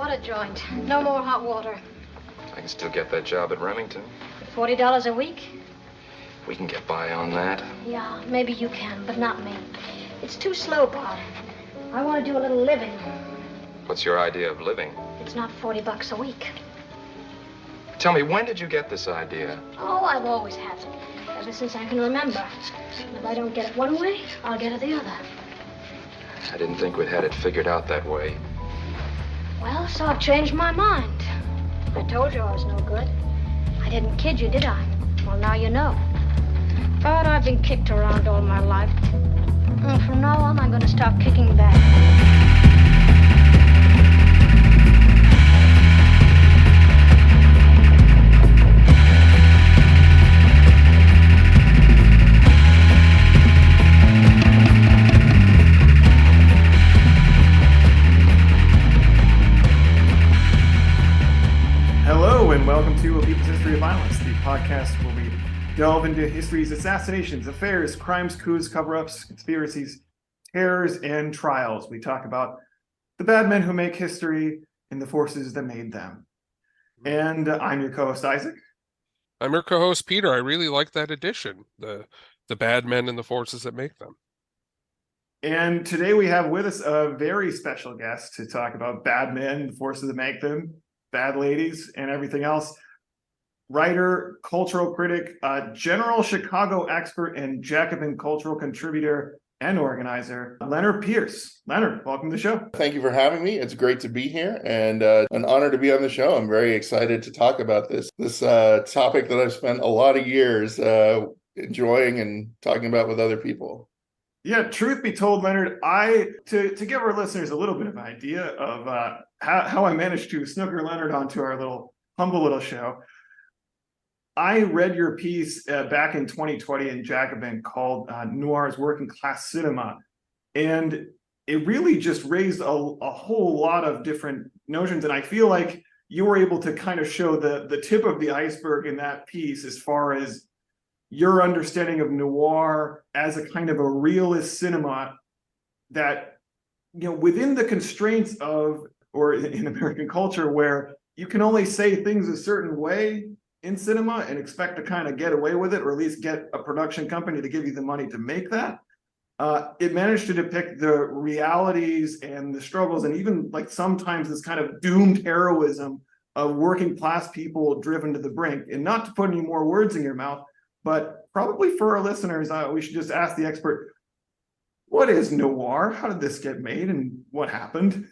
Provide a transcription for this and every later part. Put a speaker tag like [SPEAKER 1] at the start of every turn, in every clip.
[SPEAKER 1] What a joint. No more hot water.
[SPEAKER 2] I can still get that job at Remington.
[SPEAKER 1] $40 a week?
[SPEAKER 2] We can get by on that.
[SPEAKER 1] Yeah, maybe you can, but not me. It's too slow, Bart. I want to do a little living.
[SPEAKER 2] What's your idea of living?
[SPEAKER 1] It's not $40 a week.
[SPEAKER 2] Tell me, when did you get this idea?
[SPEAKER 1] Oh, I've always had it. Ever since I can remember. And if I don't get it one way, I'll get it the other.
[SPEAKER 2] I didn't think we'd had it figured out that way.
[SPEAKER 1] Well, so I've changed my mind. I told you I was no good. I didn't kid you, did I? Well, now you know. But I've been kicked around all my life. And from now on, I'm going to start kicking back.
[SPEAKER 3] Hello and welcome to A People's History of Violence, the podcast where we delve into history's assassinations, affairs, crimes, coups, cover-ups, conspiracies, terrors, and trials. We talk about the bad men who make history and the forces that made them. And I'm your co-host, Isaac.
[SPEAKER 4] I'm your co-host, Peter. I really like that addition, the bad men and the forces that make them.
[SPEAKER 3] And today we have with us a very special guest to talk about bad men, the forces that make them, bad ladies, and everything else. Writer, cultural critic, general Chicago expert, and Jacobin cultural contributor and organizer, Leonard Pierce. Leonard, welcome to the show.
[SPEAKER 5] Thank you for having me. It's great to be here and an honor to be on the show. I'm very excited to talk about this topic that I've spent a lot of years enjoying and talking about with other people.
[SPEAKER 3] Yeah, truth be told, Leonard, to give our listeners a little bit of an idea of how I managed to snooker Leonard onto our humble little show. I read your piece back in 2020 in Jacobin called Noir's Working Class Cinema. And it really just raised a whole lot of different notions. And I feel like you were able to kind of show the tip of the iceberg in that piece as far as your understanding of noir as a kind of a realist cinema that, you know, within the constraints of, or in American culture, where you can only say things a certain way in cinema and expect to kind of get away with it, or at least get a production company to give you the money to make that. It managed to depict the realities and the struggles, and even like sometimes this kind of doomed heroism of working class people driven to the brink. And not to put any more words in your mouth, but probably for our listeners, we should just ask the expert, what is noir? How did this get made and what happened?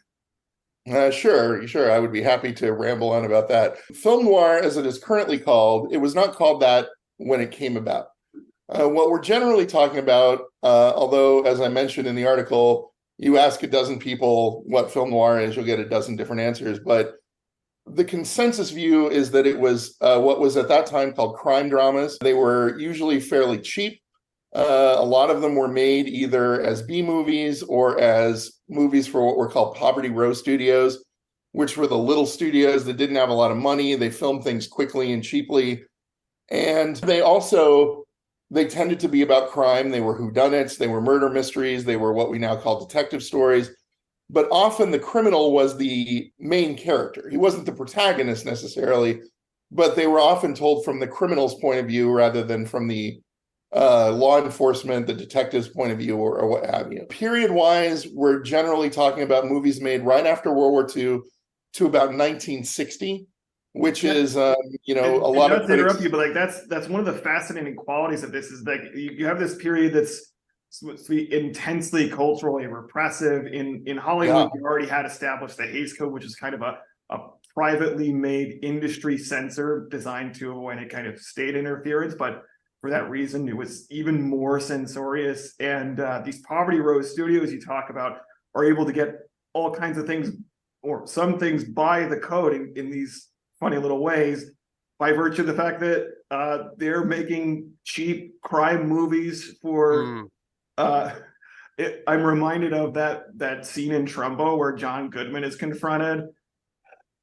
[SPEAKER 5] Sure. I would be happy to ramble on about that. Film noir, as it is currently called, it was not called that when it came about. What we're generally talking about, although, as I mentioned in the article, you ask a dozen people what film noir is, you'll get a dozen different answers. But the consensus view is that it was what was at that time called crime dramas. They were usually fairly cheap. A lot of them were made either as B movies or as movies for what were called poverty row studios, which were the little studios that didn't have a lot of money. They filmed things quickly and cheaply. And they tended to be about crime. They were whodunits, they were murder mysteries, they were what we now call detective stories. But often the criminal was the main character. He wasn't the protagonist necessarily, but they were often told from the criminal's point of view rather than from the law enforcement, the detective's point of view, or what have you. Period-wise, we're generally talking about movies made right after World War II to about 1960, which is, a lot of critics...
[SPEAKER 3] interrupt you, but like that's one of the fascinating qualities of this is like you have this period that's supposed to be intensely culturally repressive. In Hollywood, you already had established the Hays Code, which is kind of a privately made industry censor designed to avoid any kind of state interference, but for that reason, it was even more censorious. And these poverty row studios you talk about are able to get all kinds of things, or some things, by the code in these funny little ways, by virtue of the fact that they're making cheap crime movies for... I'm reminded of that scene in Trumbo where John Goodman is confronted,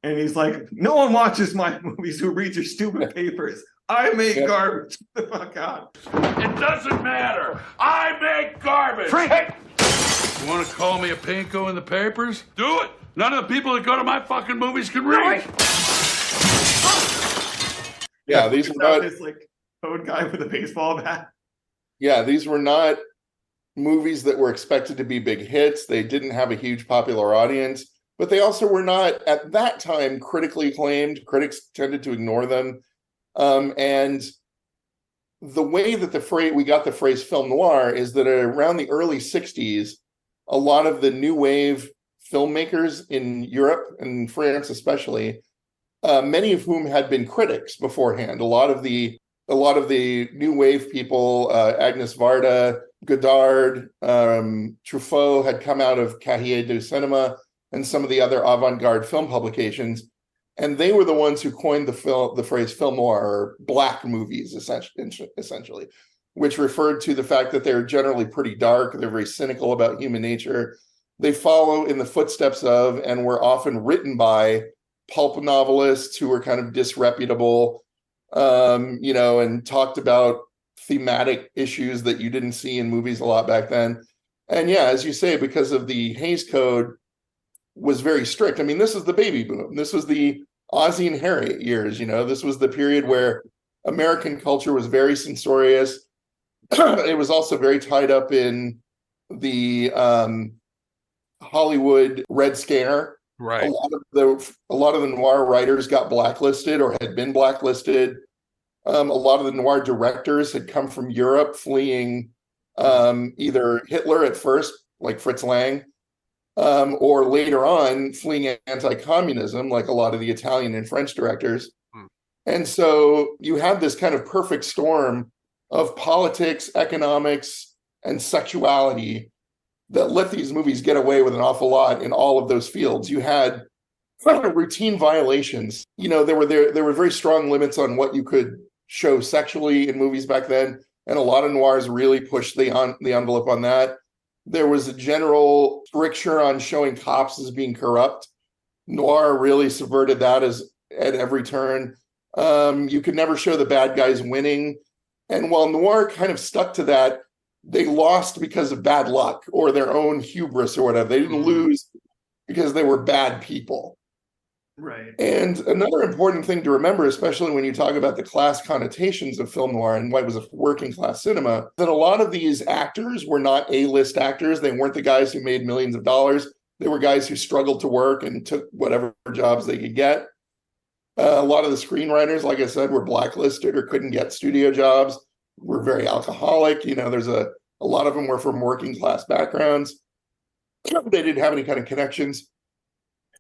[SPEAKER 3] and he's like, "No one watches my movies who reads your stupid papers. I make garbage." Get the fuck out.
[SPEAKER 6] It doesn't matter. I make garbage.
[SPEAKER 7] Frank!
[SPEAKER 6] Hey! You want to call me a pinko in the papers? Do it. None of the people that go to my fucking movies can read.
[SPEAKER 5] Yeah, these were
[SPEAKER 3] Not
[SPEAKER 5] not.
[SPEAKER 3] this like code guy with a baseball bat.
[SPEAKER 5] Yeah, these were not movies that were expected to be big hits. They didn't have a huge popular audience, but they also were not at that time critically acclaimed. Critics tended to ignore them, and the way that we got the phrase film noir is that around the early 60s, a lot of the new wave filmmakers in Europe and France especially, many of whom had been critics beforehand. A lot of the new wave people, Agnes Varda, Godard, Truffaut had come out of Cahiers du Cinéma and some of the other avant-garde film publications. And they were the ones who coined the phrase film noir, or black movies, essentially, which referred to the fact that they're generally pretty dark. They're very cynical about human nature. They follow in the footsteps of, and were often written by, pulp novelists who were kind of disreputable, and talked about thematic issues that you didn't see in movies a lot back then. And yeah, as you say, because of the Hays Code was very strict. I mean, this is the baby boom. This was the Ozzie and Harriet years. This was the period where American culture was very censorious. It was also very tied up in the Hollywood Red Scare.
[SPEAKER 4] Right.
[SPEAKER 5] A lot of the noir writers got blacklisted or had been blacklisted. A lot of the noir directors had come from Europe, fleeing either Hitler at first, like Fritz Lang, or later on fleeing anti-communism, like a lot of the Italian and French directors. And so you had this kind of perfect storm of politics, economics, and sexuality that let these movies get away with an awful lot in all of those fields. You had routine violations. There were very strong limits on what you could show sexually in movies back then, and a lot of noirs really pushed the envelope on that. There was a general stricture on showing cops as being corrupt. Noir really subverted that at every turn. You could never show the bad guys winning. And while noir kind of stuck to that, they lost because of bad luck or their own hubris or whatever. They didn't lose because they were bad people.
[SPEAKER 3] Right.
[SPEAKER 5] And another important thing to remember, especially when you talk about the class connotations of film noir and what was a working class cinema, that a lot of these actors were not A-list actors. They weren't the guys who made millions of dollars. They were guys who struggled to work and took whatever jobs they could get. A lot of the screenwriters, like I said, were blacklisted or couldn't get studio jobs, were very alcoholic. There's a lot of them were from working class backgrounds. They didn't have any kind of connections.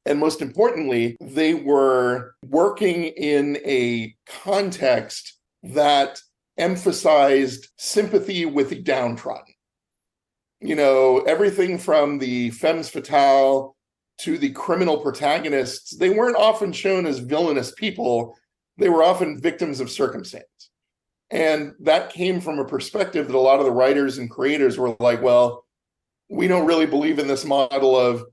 [SPEAKER 5] And most importantly, they were working in a context that emphasized sympathy with the downtrodden. Everything from the femmes fatale to the criminal protagonists, they weren't often shown as villainous people. They were often victims of circumstance. And that came from a perspective that a lot of the writers and creators were like, well, we don't really believe in this model of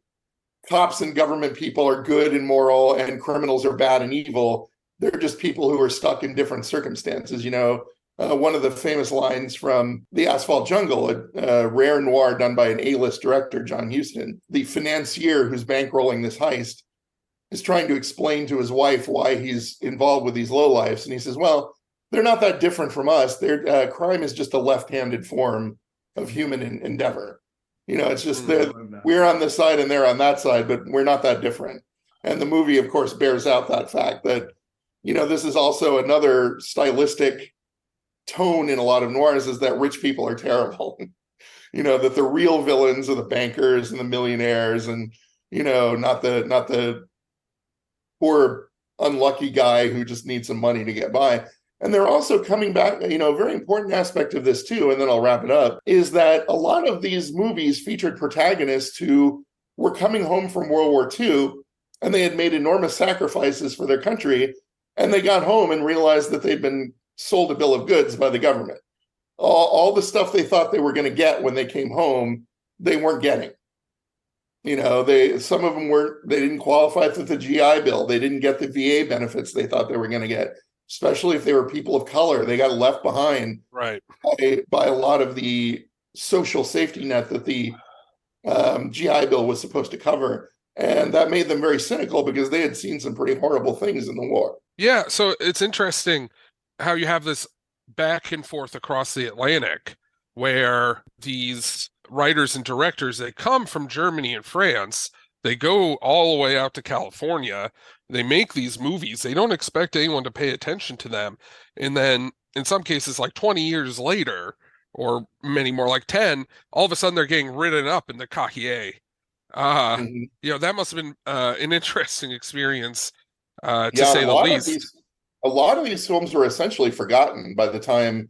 [SPEAKER 5] cops and government people are good and moral and criminals are bad and evil. They're just people who are stuck in different circumstances. One of the famous lines from The Asphalt Jungle, a rare noir done by an A-list director, John Huston, the financier who's bankrolling this heist, is trying to explain to his wife why he's involved with these lowlifes. And he says, well, they're not that different from us. Their crime is just a left-handed form of human endeavor. It's just we're on this side and they're on that side, but we're not that different. And the movie, of course, bears out that fact that, this is also another stylistic tone in a lot of noirs, is that rich people are terrible. That the real villains are the bankers and the millionaires and, not the poor unlucky guy who just needs some money to get by. And they're also coming back, a very important aspect of this too, and then I'll wrap it up, is that a lot of these movies featured protagonists who were coming home from World War II and they had made enormous sacrifices for their country, and they got home and realized that they'd been sold a bill of goods by the government. All the stuff they thought they were going to get when they came home, they weren't getting. Some of them they didn't qualify for the GI Bill. They didn't get the VA benefits they thought they were going to get. Especially if they were people of color, they got left behind by a lot of the social safety net that the GI Bill was supposed to cover. And that made them very cynical because they had seen some pretty horrible things in the war.
[SPEAKER 4] Yeah, so it's interesting how you have this back and forth across the Atlantic where these writers and directors, they come from Germany and France, they go all the way out to California, they make these movies, they don't expect anyone to pay attention to them. And then in some cases, like 20 years later, or many more, like 10, all of a sudden they're getting written up in the cahier. That must have been an interesting experience, to say the least.
[SPEAKER 5] A lot of these films were essentially forgotten by the time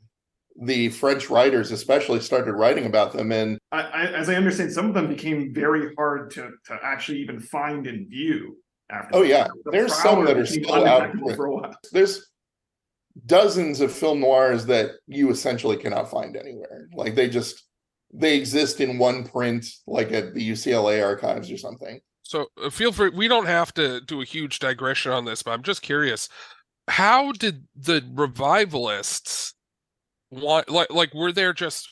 [SPEAKER 5] the French writers especially started writing about them. And
[SPEAKER 3] as I understand, some of them became very hard to actually even find and view after.
[SPEAKER 5] Oh yeah, there's some that are still out
[SPEAKER 3] for a while.
[SPEAKER 5] There's dozens of film noirs that you essentially cannot find anywhere. Like they exist in one print, like at the UCLA archives or something.
[SPEAKER 4] So feel free, we don't have to do a huge digression on this, but I'm just curious, how did the revivalists want, like were there just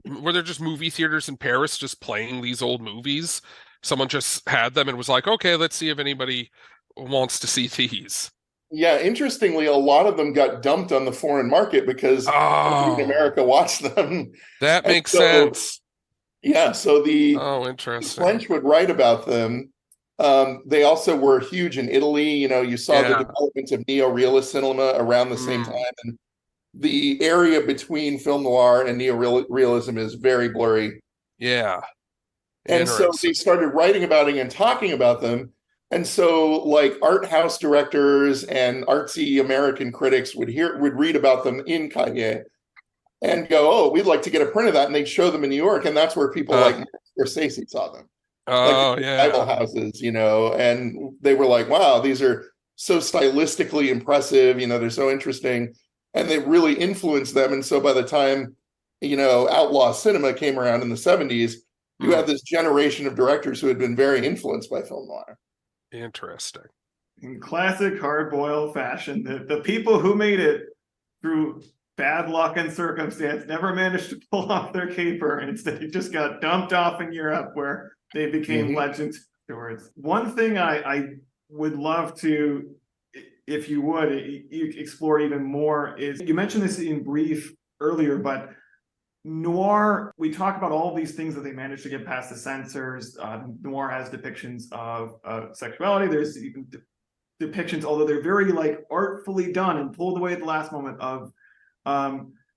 [SPEAKER 4] movie theaters in Paris just playing these old movies? Someone just had them and was like, okay, let's see if anybody wants to see these.
[SPEAKER 5] Yeah, interestingly, a lot of them got dumped on the foreign market because nobody in America watched them.
[SPEAKER 4] That makes sense.
[SPEAKER 5] Yeah, so the French would write about them. They also were huge in Italy. You saw the development of neorealist cinema around the same time. And the area between film noir and neorealism is very blurry.
[SPEAKER 4] Yeah.
[SPEAKER 5] And so they started writing about it and talking about them. And so like art house directors and artsy American critics would read about them in Cahiers and go, oh, we'd like to get a print of that. And they'd show them in New York. And that's where people like Scorsese saw them. Bible houses, and they were like, wow, these are so stylistically impressive. They're so interesting. And they really influenced them. And so by the time, outlaw cinema came around in the 70s, you had this generation of directors who had been very influenced by film noir.
[SPEAKER 4] Interesting.
[SPEAKER 3] In classic hard-boiled fashion, the people who made it through bad luck and circumstance never managed to pull off their caper. Instead, it just got dumped off in Europe where they became legends afterwards. One thing I would love to, if you would, explore even more is, you mentioned this in brief earlier, but noir, we talk about all these things that they managed to get past the censors. Noir has depictions of sexuality. There's even depictions, although they're very artfully done and pulled away at the last moment, of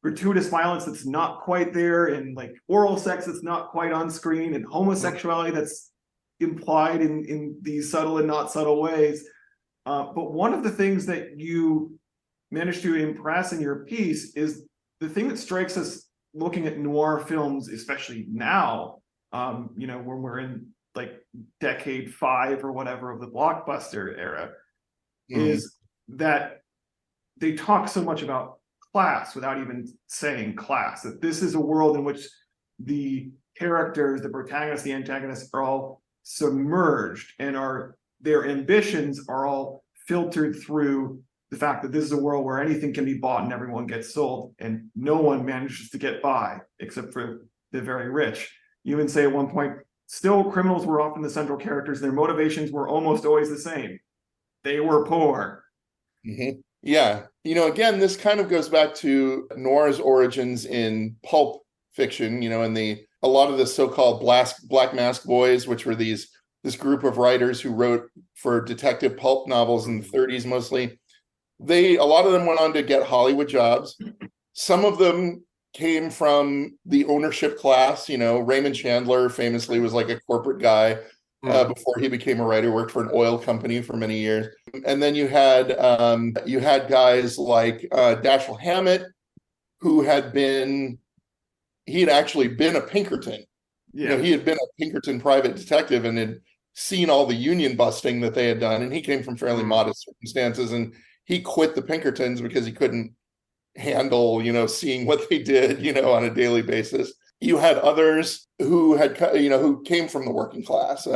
[SPEAKER 3] gratuitous violence that's not quite there, and oral sex that's not quite on screen, and homosexuality that's implied in these subtle and not subtle ways. But one of the things that you managed to impress in your piece is the thing that strikes us looking at noir films, especially now, when we're in decade 5 or whatever of the blockbuster era, is that they talk so much about class without even saying class, that this is a world in which the characters, the protagonists, the antagonists, are all submerged, and their ambitions are all filtered through the fact that this is a world where anything can be bought and everyone gets sold, and no one manages to get by except for the very rich. You even say at one point, still criminals were often the central characters. Their motivations were almost always the same. They were poor.
[SPEAKER 5] Yeah. Again, this kind of goes back to noir's origins in pulp fiction, and a lot of the so-called Black Mask Boys, which were this group of writers who wrote for detective pulp novels in the 30s mostly. A lot of them went on to get Hollywood jobs. Some of them came from the ownership class. Raymond Chandler famously was like a corporate guy before he became a writer, worked for an oil company for many years. And then you had guys like Dashiell Hammett, who had actually been a Pinkerton. He had been a Pinkerton private detective and had seen all the union busting that they had done. And he came from fairly modest circumstances, and he quit the Pinkertons because he couldn't handle, seeing what they did, on a daily basis. You had others who who came from the working class.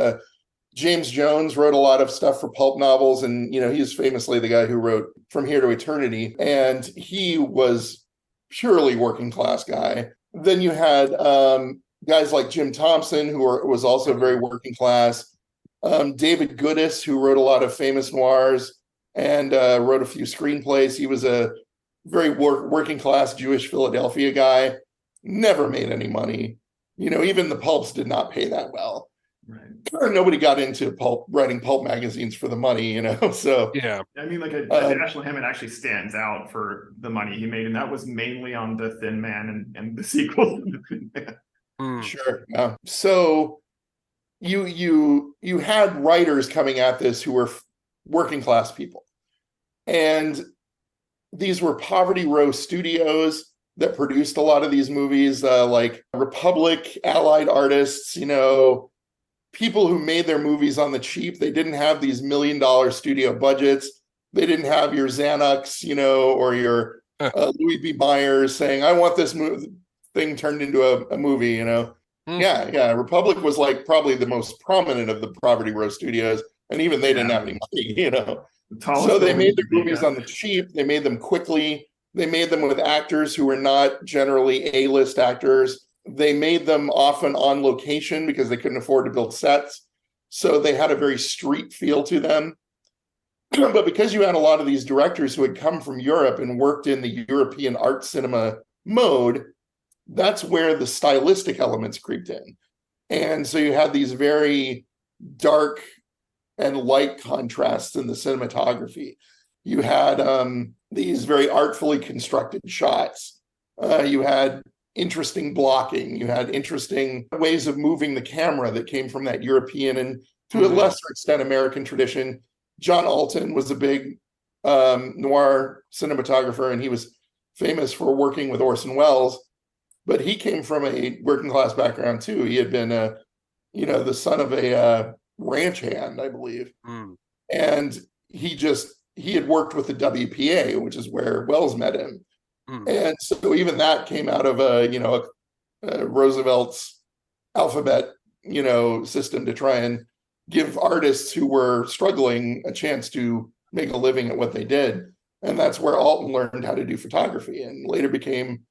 [SPEAKER 5] James Jones wrote a lot of stuff for pulp novels, and, he's famously the guy who wrote From Here to Eternity, and he was purely working class guy. Then you had guys like Jim Thompson, who was also very working class. David Goodis, who wrote a lot of famous noirs and wrote a few screenplays. He was a very working class Jewish Philadelphia guy, never made any money. Even the pulps did not pay that well. Right. Nobody got into writing pulp magazines for the money, so.
[SPEAKER 4] Yeah.
[SPEAKER 3] I mean, like Dashiell Hammett actually stands out for the money he made, and that was mainly on The Thin Man and the sequel to The Thin Man.
[SPEAKER 5] Sure. Yeah. So you had writers coming at this who were working class people, and these were Poverty Row Studios that produced a lot of these movies, like Republic, Allied Artists, people who made their movies on the cheap. They didn't have these $1 million studio budgets. They didn't have your Xanax, or your Louis B. Myers saying, I want this thing turned into a movie, Yeah. Republic was like probably the most prominent of the Poverty Row Studios. And even they didn't have any money, So they made their movies on the cheap. They made them quickly. They made them with actors who were not generally A-list actors. They made them often on location because they couldn't afford to build sets. So they had a very street feel to them. But because you had a lot of these directors who had come from Europe and worked in the European art cinema mode, that's where the stylistic elements creeped in. And so you had these very dark and light contrasts in the cinematography. You had these very artfully constructed shots. You had interesting blocking. You had interesting ways of moving the camera that came from that European and to a lesser extent American tradition. John Alton was a big noir cinematographer, and he was famous for working with Orson Welles, but he came from a working class background too. He had been the son of a ranch hand, I believe. And he had worked with the WPA, which is where Welles met him. And so even that came out of Roosevelt's alphabet, system to try and give artists who were struggling a chance to make a living at what they did. And that's where Alton learned how to do photography and later became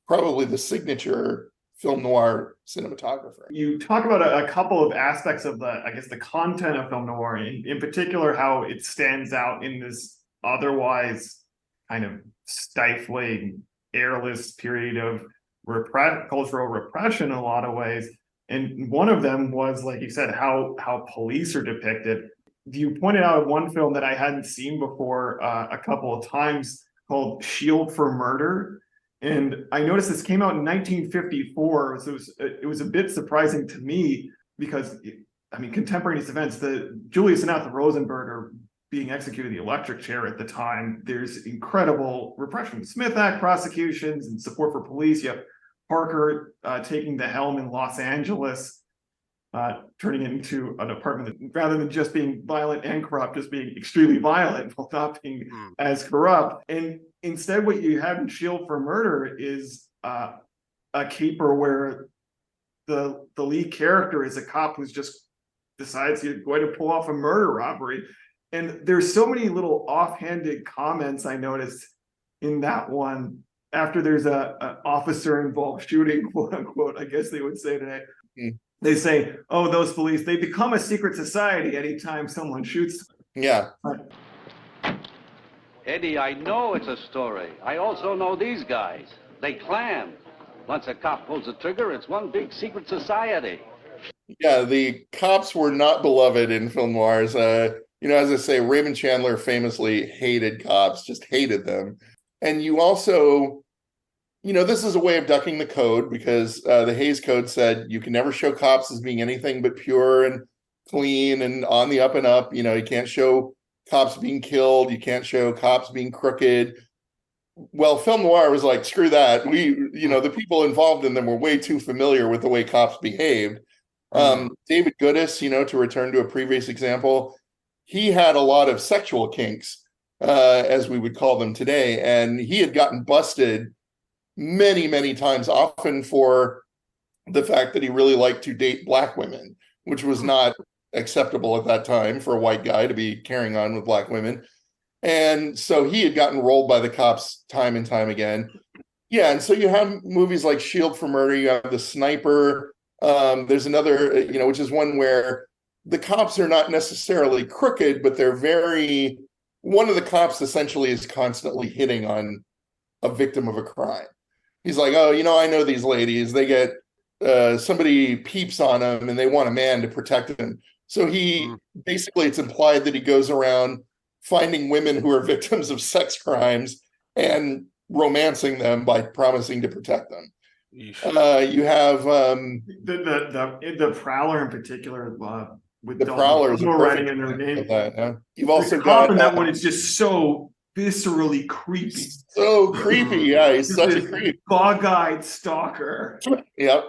[SPEAKER 5] probably the signature film noir cinematographer.
[SPEAKER 3] You talk about a couple of aspects of the content of film noir, in particular, how it stands out in this otherwise kind of stifling, airless period of cultural repression in a lot of ways. And one of them was, like you said, how police are depicted. You pointed out one film that I hadn't seen before a couple of times called Shield for Murder. And I noticed this came out in 1954. So it was a bit surprising to me because, contemporaneous events, the Julius and Arthur Rosenberg are being executed in the electric chair at the time. There's incredible repression, Smith Act prosecutions and support for police. You have Parker taking the helm in Los Angeles, turning it into an apartment that, rather than just being violent and corrupt, just being extremely violent while not being as corrupt. And instead, what you have in Shield for Murder is a caper where the lead character is a cop who's just decides he's going to pull off a murder robbery. And there's so many little offhanded comments I noticed in that one after there's a officer involved shooting, quote unquote, I guess they would say today. They say, oh, those police, they become a secret society anytime someone shoots them.
[SPEAKER 5] Yeah.
[SPEAKER 7] Eddie, I know it's a story. I also know these guys. They clan. Once a cop pulls the trigger, it's one big secret society.
[SPEAKER 5] Yeah, the cops were not beloved in film noirs. As I say, Raymond Chandler famously hated cops, just hated them. And you also, this is a way of ducking the code because the Hays Code said you can never show cops as being anything but pure and clean and on the up and up. You can't show cops being killed. You can't show cops being crooked. Well, film noir was like, screw that. The people involved in them were way too familiar with the way cops behaved. David Goodis, to return to a previous example, he had a lot of sexual kinks, as we would call them today. And he had gotten busted many, many times, often for the fact that he really liked to date black women, which was not acceptable at that time for a white guy to be carrying on with black women. And so he had gotten rolled by the cops time and time again. Yeah, and so you have movies like Shield for Murder, you have The Sniper. There's another, which is one where the cops are not necessarily crooked, but they're one of the cops essentially is constantly hitting on a victim of a crime. He's like, oh, I know these ladies, they get, somebody peeps on them and they want a man to protect them. So basically it's implied that he goes around finding women who are victims of sex crimes and romancing them by promising to protect them. You have
[SPEAKER 3] the Prowler in particular, with
[SPEAKER 5] the Prowler is
[SPEAKER 3] writing in their name.
[SPEAKER 5] You've also
[SPEAKER 3] the
[SPEAKER 5] got
[SPEAKER 3] cop in that one is just so viscerally creepy.
[SPEAKER 5] So creepy, yeah. He's such a creep.
[SPEAKER 3] Bog-eyed stalker.
[SPEAKER 5] Yep.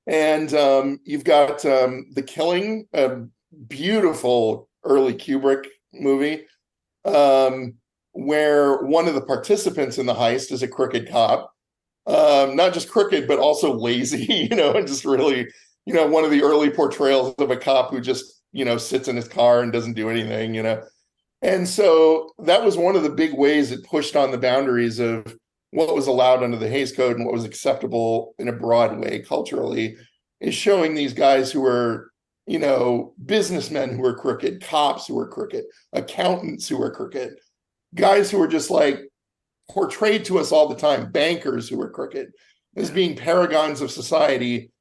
[SPEAKER 5] And you've got The Killing, a beautiful early Kubrick movie, where one of the participants in the heist is a crooked cop. Not just crooked, but also lazy, and just really, one of the early portrayals of a cop who just, sits in his car and doesn't do anything, And so that was one of the big ways it pushed on the boundaries of what was allowed under the Hays Code and what was acceptable in a broad way culturally, is showing these guys who were, businessmen who were crooked, cops who were crooked, accountants who were crooked, guys who were just like portrayed to us all the time, bankers who were crooked, as being paragons of society,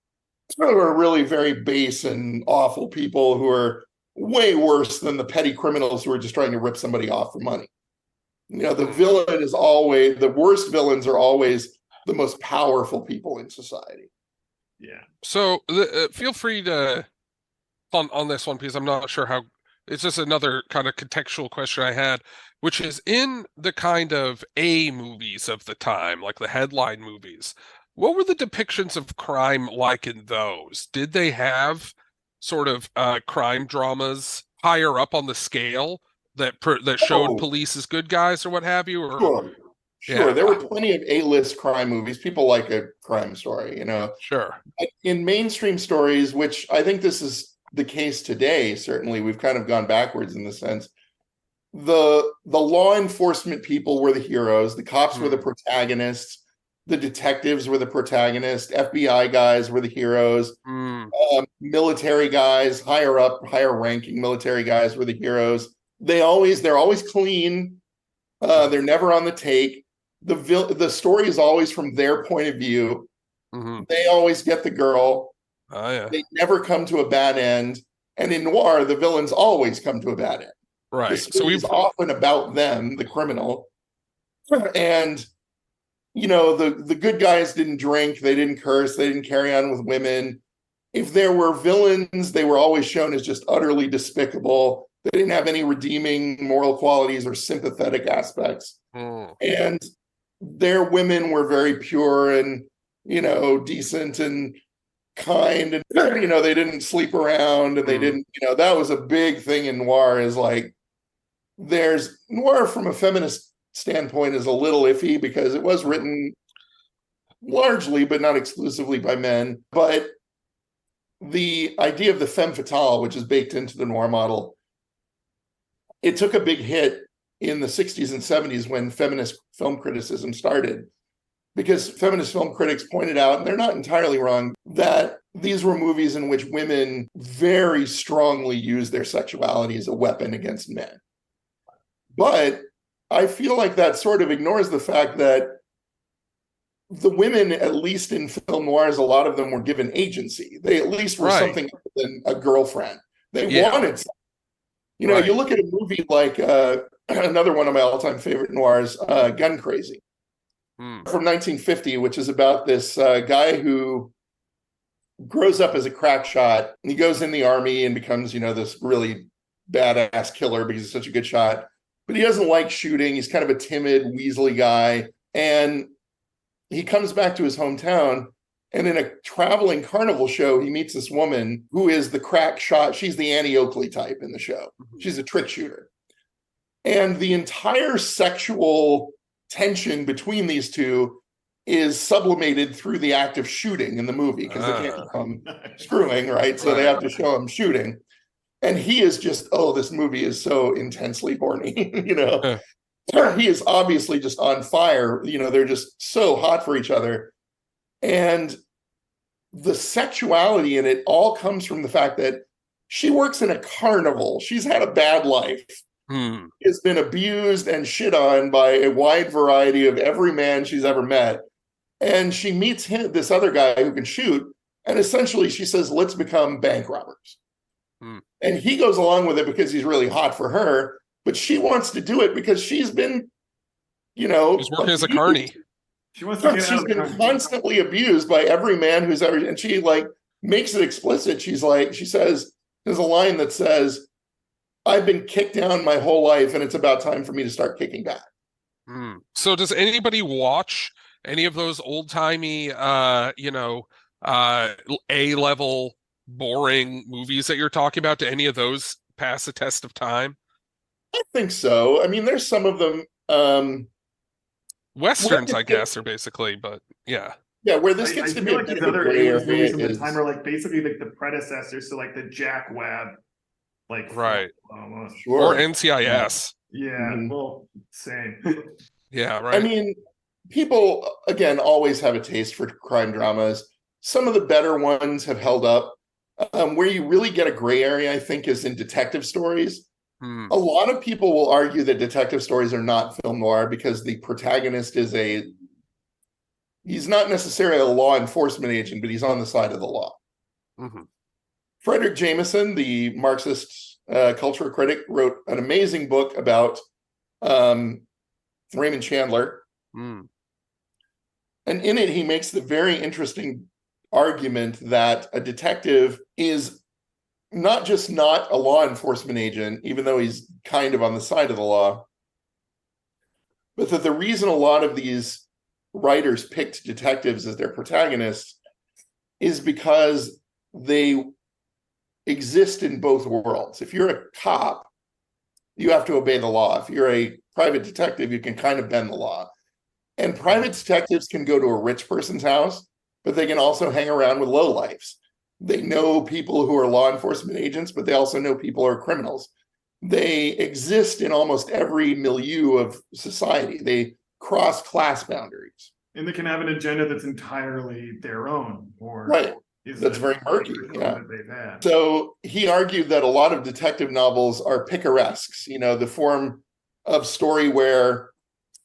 [SPEAKER 5] who are really very base and awful people who are way worse than the petty criminals who are just trying to rip somebody off for money. The villain is always, the worst villains are always the most powerful people in society.
[SPEAKER 3] Yeah.
[SPEAKER 4] So feel free to on this one, because I'm not sure how. It's just another kind of contextual question I had, which is in the kind of A movies of the time, like the headline movies, what were the depictions of crime like in those? Did they have sort of crime dramas higher up on the scale that showed police as good guys or what have you? Or
[SPEAKER 5] Sure. There were plenty of A-list crime movies. People like a crime story,
[SPEAKER 4] Sure.
[SPEAKER 5] But in mainstream stories, which I think this is the case today, certainly we've kind of gone backwards in the sense, the law enforcement people were the heroes, the cops were the protagonists, the detectives were the protagonists, FBI guys were the heroes, military guys, higher ranking military guys were the heroes. They're always clean. They're never on the take. The story is always from their point of view. They always get the girl.
[SPEAKER 4] Oh, yeah.
[SPEAKER 5] They never come to a bad end. And in noir, the villains always come to a bad end.
[SPEAKER 4] Right.
[SPEAKER 5] So it's often about them, the criminal. And, the good guys didn't drink, they didn't curse, they didn't carry on with women. If there were villains, they were always shown as just utterly despicable. They didn't have any redeeming moral qualities or sympathetic aspects. And their women were very pure and, decent and kind. And, they didn't sleep around and they didn't, that was a big thing in noir, is like, noir from a feminist standpoint is a little iffy because it was written largely, but not exclusively, by men. But the idea of the femme fatale, which is baked into the noir model, it took a big hit in the 60s and 70s when feminist film criticism started, because feminist film critics pointed out, and they're not entirely wrong, that these were movies in which women very strongly used their sexuality as a weapon against men. But I feel like that sort of ignores the fact that the women, at least in film noirs, a lot of them were given agency. They at least were something other than a girlfriend. They wanted something. You look at a movie like another one of my all-time favorite noirs, Gun Crazy, from 1950, which is about this guy who grows up as a crack shot. He goes in the army and becomes, this really badass killer because he's such a good shot. But he doesn't like shooting. He's kind of a timid, weaselly guy. And he comes back to his hometown, and in a traveling carnival show, he meets this woman who is the crack shot. She's the Annie Oakley type in the show. She's a trick shooter. And the entire sexual tension between these two is sublimated through the act of shooting in the movie, because they can't become screwing, right? So they have to show him shooting. And he is just, this movie is so intensely horny, He is obviously just on fire. They're just so hot for each other. And the sexuality in it all comes from the fact that She works in a carnival. She's had a bad life. Has been abused and shit on by a wide variety of every man she's ever met. And she meets this other guy who can shoot. And essentially she says, let's become bank robbers. And he goes along with it because he's really hot for her. But she wants to do it because she's been,
[SPEAKER 4] she's working as a carny.
[SPEAKER 5] She's been constantly abused by every man who's ever, and she like makes it explicit. She says, there's a line that says, I've been kicked down my whole life and it's about time for me to start kicking back.
[SPEAKER 4] So does anybody watch any of those old-timey, A-level boring movies that you're talking about? Do any of those pass the test of time?
[SPEAKER 5] I think so. I mean, there's some of them.
[SPEAKER 4] Westerns, I guess, are basically, but yeah.
[SPEAKER 5] Yeah, where this gets to be
[SPEAKER 3] like these other movies in the time are like basically like the predecessors to like the Jack Webb, like
[SPEAKER 4] right,
[SPEAKER 3] almost.
[SPEAKER 5] Sure.
[SPEAKER 4] Or NCIS.
[SPEAKER 3] Yeah, well, same.
[SPEAKER 4] Yeah, right.
[SPEAKER 5] I mean, people again always have a taste for crime dramas. Some of the better ones have held up. Where you really get a gray area, I think, is in detective stories. A lot of people will argue that detective stories are not film noir because the protagonist is he's not necessarily a law enforcement agent, but he's on the side of the law. Frederick Jameson, the Marxist culture critic, wrote an amazing book about Raymond Chandler. And in it, he makes the very interesting argument that a detective is not just not a law enforcement agent, even though he's kind of on the side of the law, but that the reason a lot of these writers picked detectives as their protagonists is because they exist in both worlds. If you're a cop, you have to obey the law. If you're a private detective, you can kind of bend the law. And private detectives can go to a rich person's house, but they can also hang around with lowlifes. They know people who are law enforcement agents, but they also know people who are criminals. They exist in almost every milieu of society. They cross class boundaries.
[SPEAKER 3] And they can have an agenda that's entirely their own. Or
[SPEAKER 5] right. That's very murky. Yeah. So he argued that a lot of detective novels are picaresques, the form of story where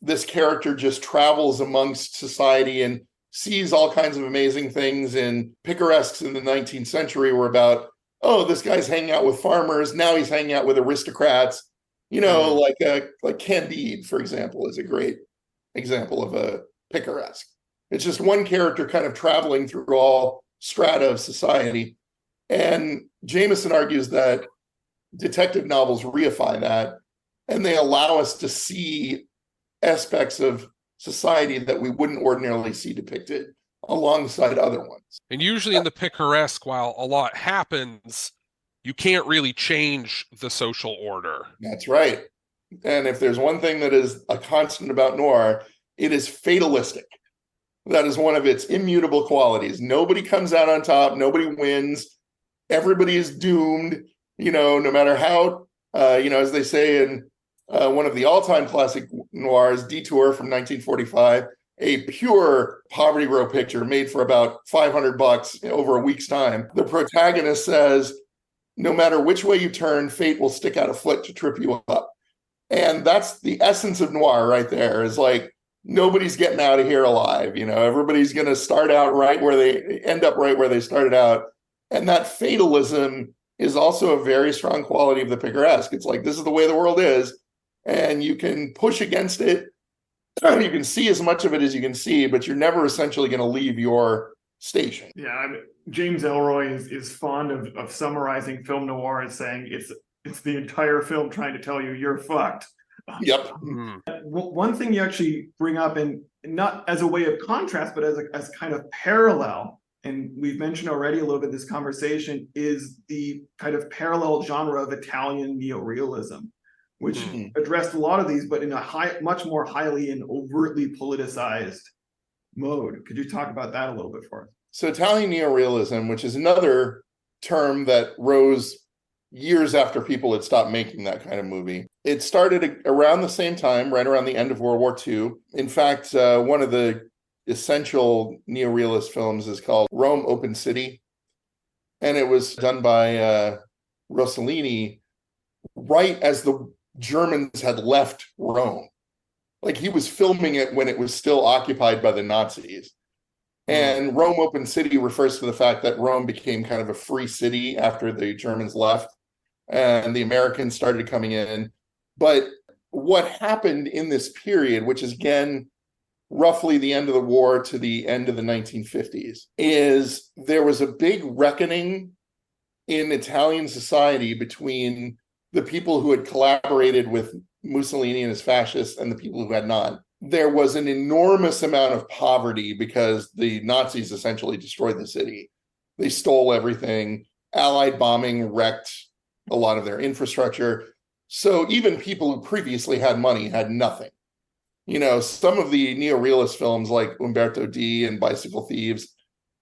[SPEAKER 5] this character just travels amongst society and sees all kinds of amazing things. And picaresques in the 19th century were about, oh, this guy's hanging out with farmers. Now he's hanging out with aristocrats. Like Candide, for example, is a great example of a picaresque. It's just one character kind of traveling through all strata of society. And Jameson argues that detective novels reify that, and they allow us to see aspects of society that we wouldn't ordinarily see depicted alongside other ones.
[SPEAKER 4] And usually in the picaresque, while a lot happens, you can't really change the social order.
[SPEAKER 5] That's right. And if there's one thing that is a constant about noir, it is fatalistic. That is one of its immutable qualities. Nobody comes out on top. Nobody wins. Everybody is doomed, no matter how, as they say in one of the all-time classic noirs, Detour from 1945, a pure poverty row picture made for about $500 over a week's time. The protagonist says, no matter which way you turn, fate will stick out a foot to trip you up. And that's the essence of noir right there, is like, nobody's getting out of here alive. Everybody's going to start out right where they end up right where they started out. And that fatalism is also a very strong quality of the picaresque. It's like, this is the way the world is. And you can push against it. You can see as much of it as you can see, but you're never essentially going to leave your station.
[SPEAKER 3] Yeah, James Ellroy is fond of summarizing film noir as saying it's the entire film trying to tell you you're fucked.
[SPEAKER 5] Yep.
[SPEAKER 3] One thing you actually bring up, and not as a way of contrast, but as kind of parallel, and we've mentioned already a little bit in this conversation, is the kind of parallel genre of Italian neorealism, which addressed a lot of these, but in a much more highly and overtly politicized mode. Could you talk about that a little bit for us?
[SPEAKER 5] So Italian neorealism, which is another term that rose years after people had stopped making that kind of movie. It started around the same time, right around the end of World War II. In fact, one of the essential neorealist films is called Rome Open City. And it was done by Rossellini right as the Germans had left Rome. Like, he was filming it when it was still occupied by the Nazis. And Rome Open City refers to the fact that Rome became kind of a free city after the Germans left and the Americans started coming in. But what happened in this period, which is again roughly the end of the war to the end of the 1950s, is there was a big reckoning in Italian society between the people who had collaborated with Mussolini and his fascists and the people who had not. There was an enormous amount of poverty because the Nazis essentially destroyed the city. They stole everything. Allied bombing wrecked a lot of their infrastructure. So even people who previously had money had nothing. You know, some of the neorealist films like Umberto D and Bicycle Thieves,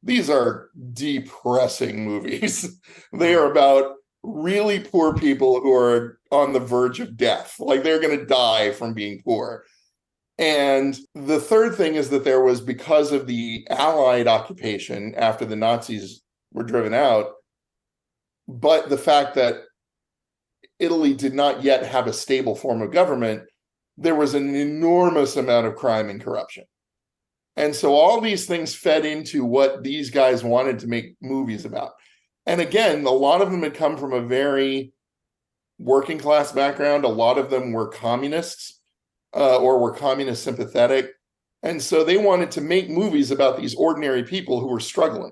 [SPEAKER 5] these are depressing movies. They are about really poor people who are on the verge of death. Like, they're going to die from being poor. And the third thing is that there was, because of the Allied occupation after the Nazis were driven out, but the fact that Italy did not yet have a stable form of government, there was an enormous amount of crime and corruption. And so all these things fed into what these guys wanted to make movies about. And again, a lot of them had come from a very working class background. A lot of them were communists. Or were communist sympathetic. And so they wanted to make movies about these ordinary people who were struggling.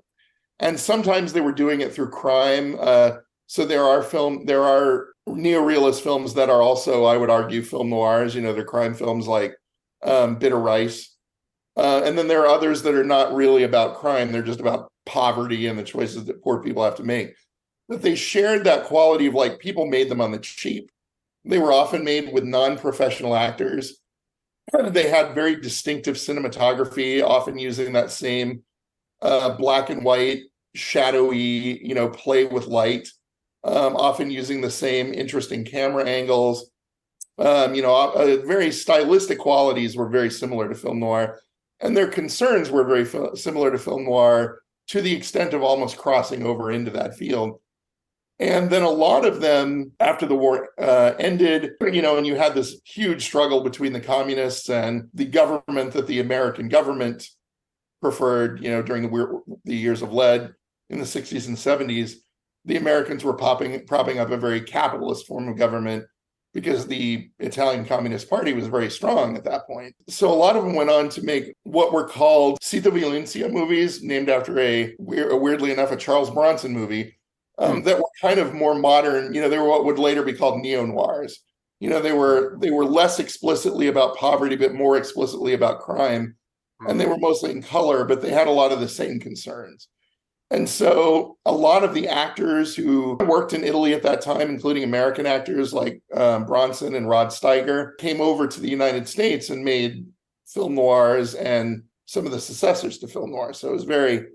[SPEAKER 5] And sometimes they were doing it through crime. So there are neorealist films that are also, I would argue, film noirs. You know, they're crime films like Bitter Rice. And then there are others that are not really about crime. They're just about poverty and the choices that poor people have to make. But they shared that quality of, like, people made them on the cheap. They were often made with non-professional actors. They had very distinctive cinematography, often using that same black and white, shadowy, play with light, often using the same interesting camera angles. Very stylistic qualities were very similar to film noir, and their concerns were very similar to film noir to the extent of almost crossing over into that field. And then a lot of them, after the war ended, and you had this huge struggle between the communists and the government that the American government preferred, during the years of lead in the 60s and 70s, the Americans were propping up a very capitalist form of government because the Italian Communist Party was very strong at that point. So a lot of them went on to make what were called Cita Violencia movies, named after weirdly enough, a Charles Bronson movie. That were kind of more modern. They were what would later be called neo-noirs. They were less explicitly about poverty, but more explicitly about crime. And they were mostly in color, but they had a lot of the same concerns. And so a lot of the actors who worked in Italy at that time, including American actors like Bronson and Rod Steiger, came over to the United States and made film noirs and some of the successors to film noir. So it was very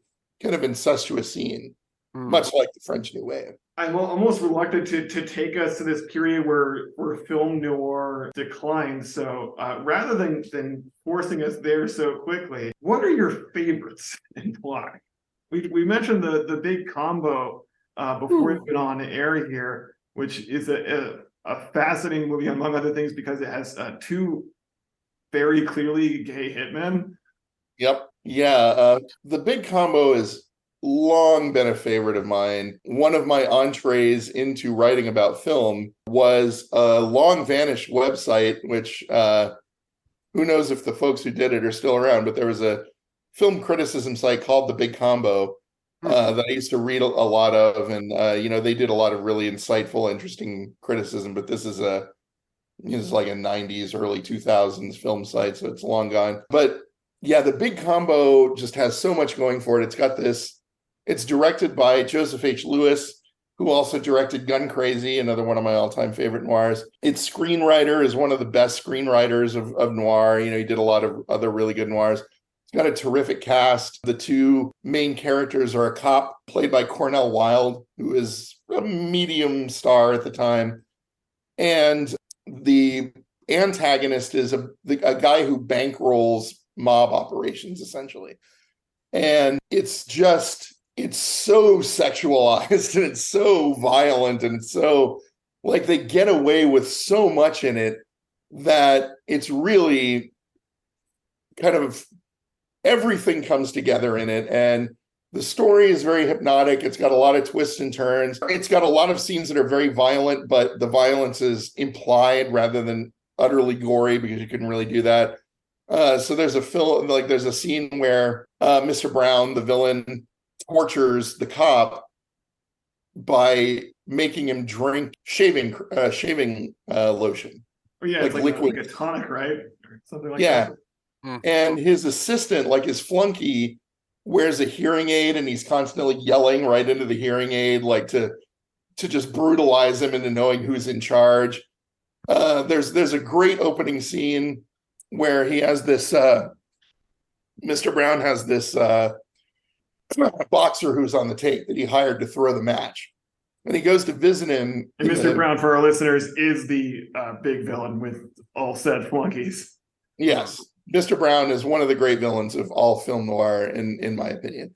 [SPEAKER 5] kind of incestuous scene. Much like the French New Wave.
[SPEAKER 3] I'm almost reluctant to take us to this period where film noir declines. So rather than forcing us there so quickly, what are your favorites and why? We mentioned the big combo before we went on air here, which is a fascinating movie, among other things, because it has two very clearly gay hitmen.
[SPEAKER 5] Yep. Yeah. The big combo is long been a favorite of mine. One of my entrees into writing about film was a long vanished website, which who knows if the folks who did it are still around, but there was a film criticism site called The Big Combo that I used to read a lot of. And, they did a lot of really insightful, interesting criticism, but this is like a 90s, early 2000s film site, so it's long gone. But yeah, The Big Combo just has so much going for it. It's directed by Joseph H. Lewis, who also directed Gun Crazy, another one of my all-time favorite noirs. Its screenwriter is one of the best screenwriters of noir. He did a lot of other really good noirs. It's got a terrific cast. The two main characters are a cop played by Cornell Wilde, who is a medium star at the time. And the antagonist is a guy who bankrolls mob operations, essentially. And it's just it's so sexualized and it's so violent and it's so like they get away with so much in it that it's really kind of everything comes together in it. And the story is very hypnotic. It's got a lot of twists and turns. It's got a lot of scenes that are very violent, but the violence is implied rather than utterly gory because you couldn't really do that. So there's a scene where Mr. Brown, the villain, tortures the cop by making him drink shaving lotion.
[SPEAKER 3] Oh, yeah,
[SPEAKER 5] like
[SPEAKER 3] it's
[SPEAKER 5] liquid.
[SPEAKER 3] like a tonic, right? Or something like
[SPEAKER 5] Yeah.
[SPEAKER 3] that.
[SPEAKER 5] And his assistant, like his flunky, wears a hearing aid and he's constantly yelling right into the hearing aid, like to just brutalize him into knowing who's in charge. There's a great opening scene where he has this Mr. Brown has this boxer who's on the tape that he hired to throw the match. And he goes to visit him.
[SPEAKER 3] And Mr. Brown, for our listeners, is the big villain with all said flunkies.
[SPEAKER 5] Yes. Mr. Brown is one of the great villains of all film noir, in my opinion.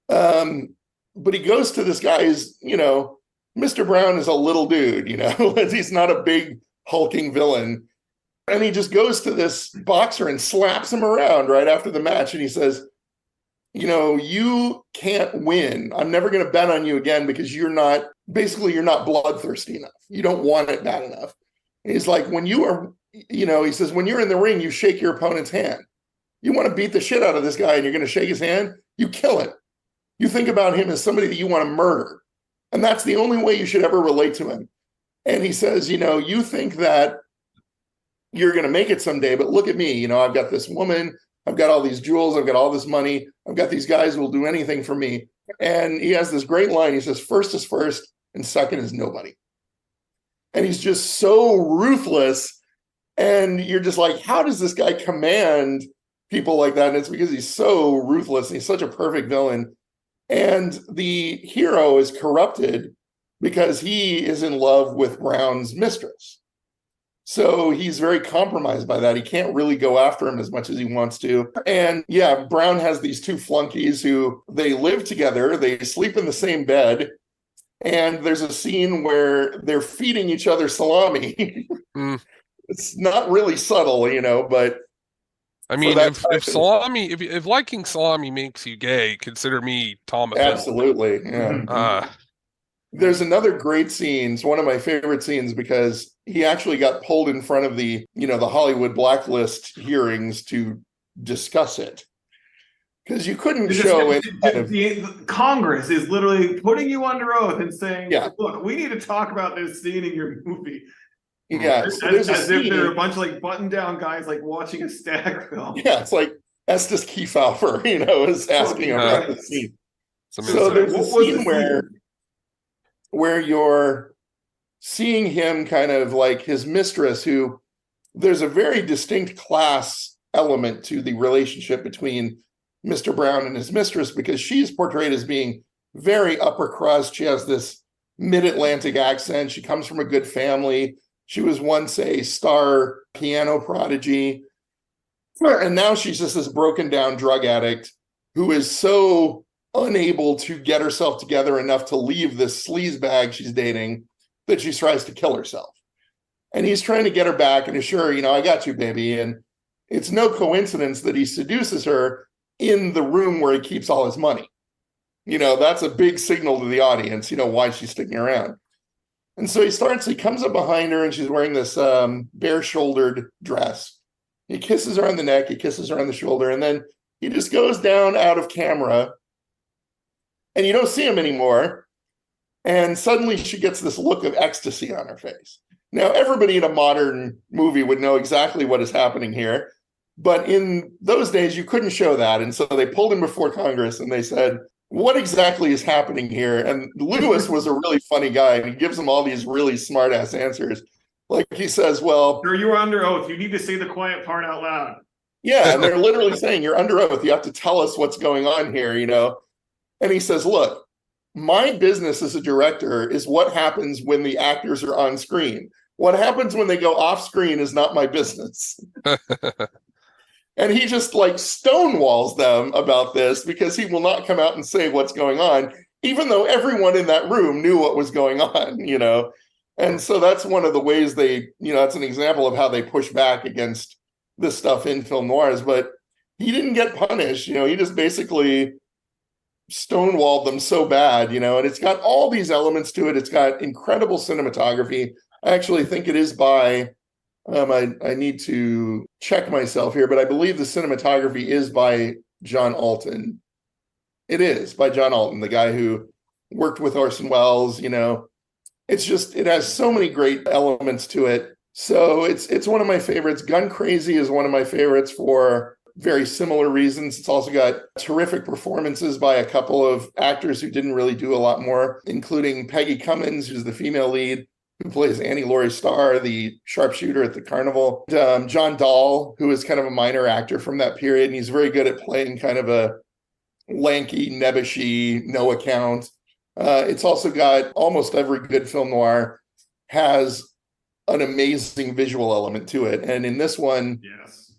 [SPEAKER 5] But he goes to this guy's, Mr. Brown is a little dude, he's not a big hulking villain. And he just goes to this boxer and slaps him around right after the match. And he says, you can't win. I'm never going to bet on you again because you're not bloodthirsty enough. You don't want it bad enough. And he's like, when you are, he says, when you're in the ring, you shake your opponent's hand. You want to beat the shit out of this guy and you're going to shake his hand, you kill him. You think about him as somebody that you want to murder. And that's the only way you should ever relate to him. And he says, you think that you're going to make it someday, but look at me. I've got this woman, I've got all these jewels, I've got all this money, I've got these guys who will do anything for me. And he has this great line. He says, first is first and second is nobody. And he's just so ruthless. And you're just like, how does this guy command people like that? And it's because he's so ruthless. And he's such a perfect villain. And the hero is corrupted because he is in love with Brown's mistress. So he's very compromised by that. He can't really go after him as much as he wants to. And yeah, Brown has these two flunkies who they live together. They sleep in the same bed. And there's a scene where they're feeding each other salami. It's not really subtle, but
[SPEAKER 4] I mean, if liking salami makes you gay, consider me Tom.
[SPEAKER 5] Absolutely, yeah. There's another great scene. It's one of my favorite scenes because he actually got pulled in front of the Hollywood blacklist hearings to discuss it. Because you couldn't show it.
[SPEAKER 3] Congress is literally putting you under oath and saying,
[SPEAKER 5] yeah,
[SPEAKER 3] look, we need to talk about this scene in your movie.
[SPEAKER 5] Yeah.
[SPEAKER 3] As if they're a bunch of button-down guys watching a stag film.
[SPEAKER 5] Yeah, it's like Estes Kiefer, is asking about the scene. So there's a scene where you're seeing him kind of like his mistress, who there's a very distinct class element to the relationship between Mr. Brown and his mistress, because she's portrayed as being very upper crust. She has this mid-Atlantic accent. She comes from a good family. She was once a star piano prodigy. And now she's just this broken down drug addict who is so unable to get herself together enough to leave this sleazebag she's dating that she tries to kill herself. And he's trying to get her back and assure her, I got you, baby. And it's no coincidence that he seduces her in the room where he keeps all his money. That's a big signal to the audience, why she's sticking around. And so he comes up behind her and she's wearing this bare-shouldered dress. He kisses her on the neck, he kisses her on the shoulder, and then he just goes down out of camera and you don't see him anymore. And suddenly she gets this look of ecstasy on her face. Now, everybody in a modern movie would know exactly what is happening here. But in those days, you couldn't show that. And so they pulled him before Congress and they said, what exactly is happening here? And Lewis was a really funny guy, and he gives them all these really smart ass answers. Like he says, well,
[SPEAKER 3] sir, you are under oath. You need to say the quiet part out loud.
[SPEAKER 5] Yeah. And they're literally saying, you're under oath. You have to tell us what's going on here, And he says, look, my business as a director is what happens when the actors are on screen. What happens when they go off screen is not my business. And he just like stonewalls them about this because he will not come out and say what's going on, even though everyone in that room knew what was going on, you know? And so that's one of the ways they, you know, that's an example of how they push back against this stuff in film noirs. But he didn't get punished, you know, he just basically stonewalled them so bad, you know, and it's got all these elements to it. It's got incredible cinematography. I actually think it is by, I need to check myself here, but I believe the cinematography is by John Alton. It is by John Alton, the guy who worked with Orson Welles, you know. It's just, it has so many great elements to it. So it's one of my favorites. Gun Crazy is one of my favorites for very similar reasons. It's also got terrific performances by a couple of actors who didn't really do a lot more, including Peggy Cummins, who's the female lead, who plays Annie Laurie Starr, the sharpshooter at the carnival. John Dahl, who is kind of a minor actor from that period, and he's very good at playing kind of a lanky, nebbishy, no account. It's also got almost every good film noir has an amazing visual element to it. And in this one,
[SPEAKER 3] Yes.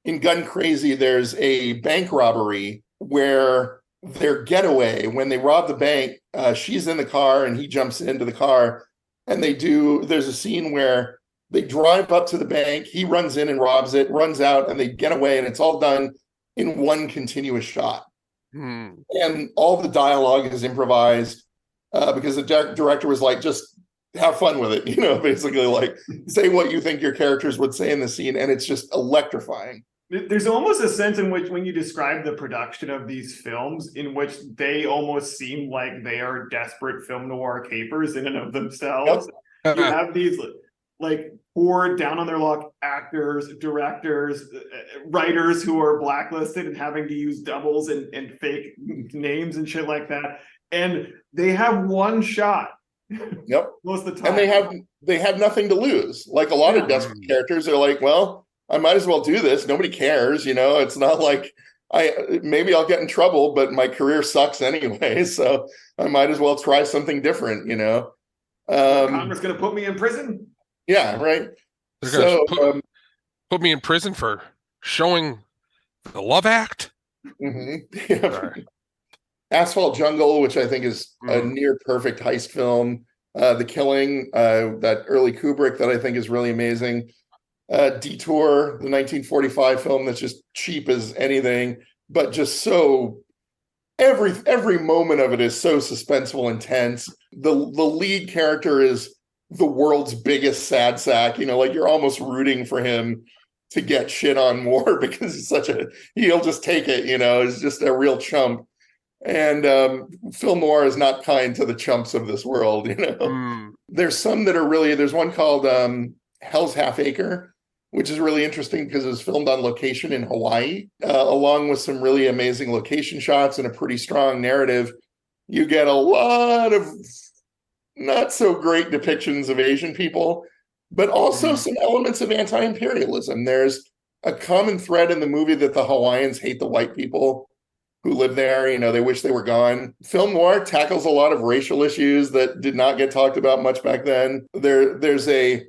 [SPEAKER 5] in Gun Crazy, there's a bank robbery where their getaway, when they rob the bank, she's in the car and he jumps into the car. And there's a scene where they drive up to the bank, he runs in and robs it, runs out, and they get away, and it's all done in one continuous shot. And all the dialogue is improvised because the director was like, just have fun with it, you know, basically like say what you think your characters would say in the scene, and it's just electrifying.
[SPEAKER 3] There's almost a sense in which, when you describe the production of these films, in which they almost seem like they are desperate film noir capers in and of themselves. Yep. You have these like poor, down on their luck actors, directors, writers who are blacklisted and having to use doubles and fake names and shit like that. And they have one shot.
[SPEAKER 5] Yep.
[SPEAKER 3] Most of the time.
[SPEAKER 5] And they have nothing to lose. Like a lot of desperate characters are like, well, I might as well do this. Nobody cares, you know. It's not like maybe I'll get in trouble, but my career sucks anyway. So I might as well try something different, you know.
[SPEAKER 3] Congress going to put me in prison? Yeah,
[SPEAKER 5] right.
[SPEAKER 4] They're gonna put me in prison for showing the love act.
[SPEAKER 5] Yeah. Asphalt Jungle, which I think is a near perfect heist film. The Killing, that early Kubrick that I think is really amazing. Detour, the 1945 film that's just cheap as anything, but just so every moment of it is so suspenseful and tense. The lead character is the world's biggest sad sack, you know, like you're almost rooting for him to get shit on more because he'll just take it, you know, he's just a real chump. And film noir is not kind to the chumps of this world, you know. There's some that are really, there's one called Hell's Half Acre, which is really interesting because it was filmed on location in Hawaii, along with some really amazing location shots and a pretty strong narrative. You get a lot of not so great depictions of Asian people, but also some elements of anti-imperialism. There's a common thread in the movie that the Hawaiians hate the white people who live there. You know, they wish they were gone. Film noir tackles a lot of racial issues that did not get talked about much back then. There's a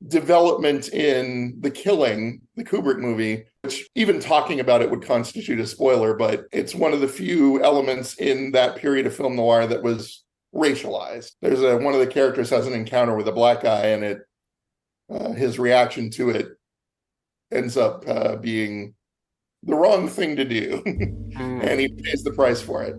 [SPEAKER 5] development in The Killing, the Kubrick movie, which even talking about it would constitute a spoiler, but it's one of the few elements in that period of film noir that was racialized. There's one of the characters has an encounter with a black guy, and his reaction to it ends up being the wrong thing to do, and he pays the price for it.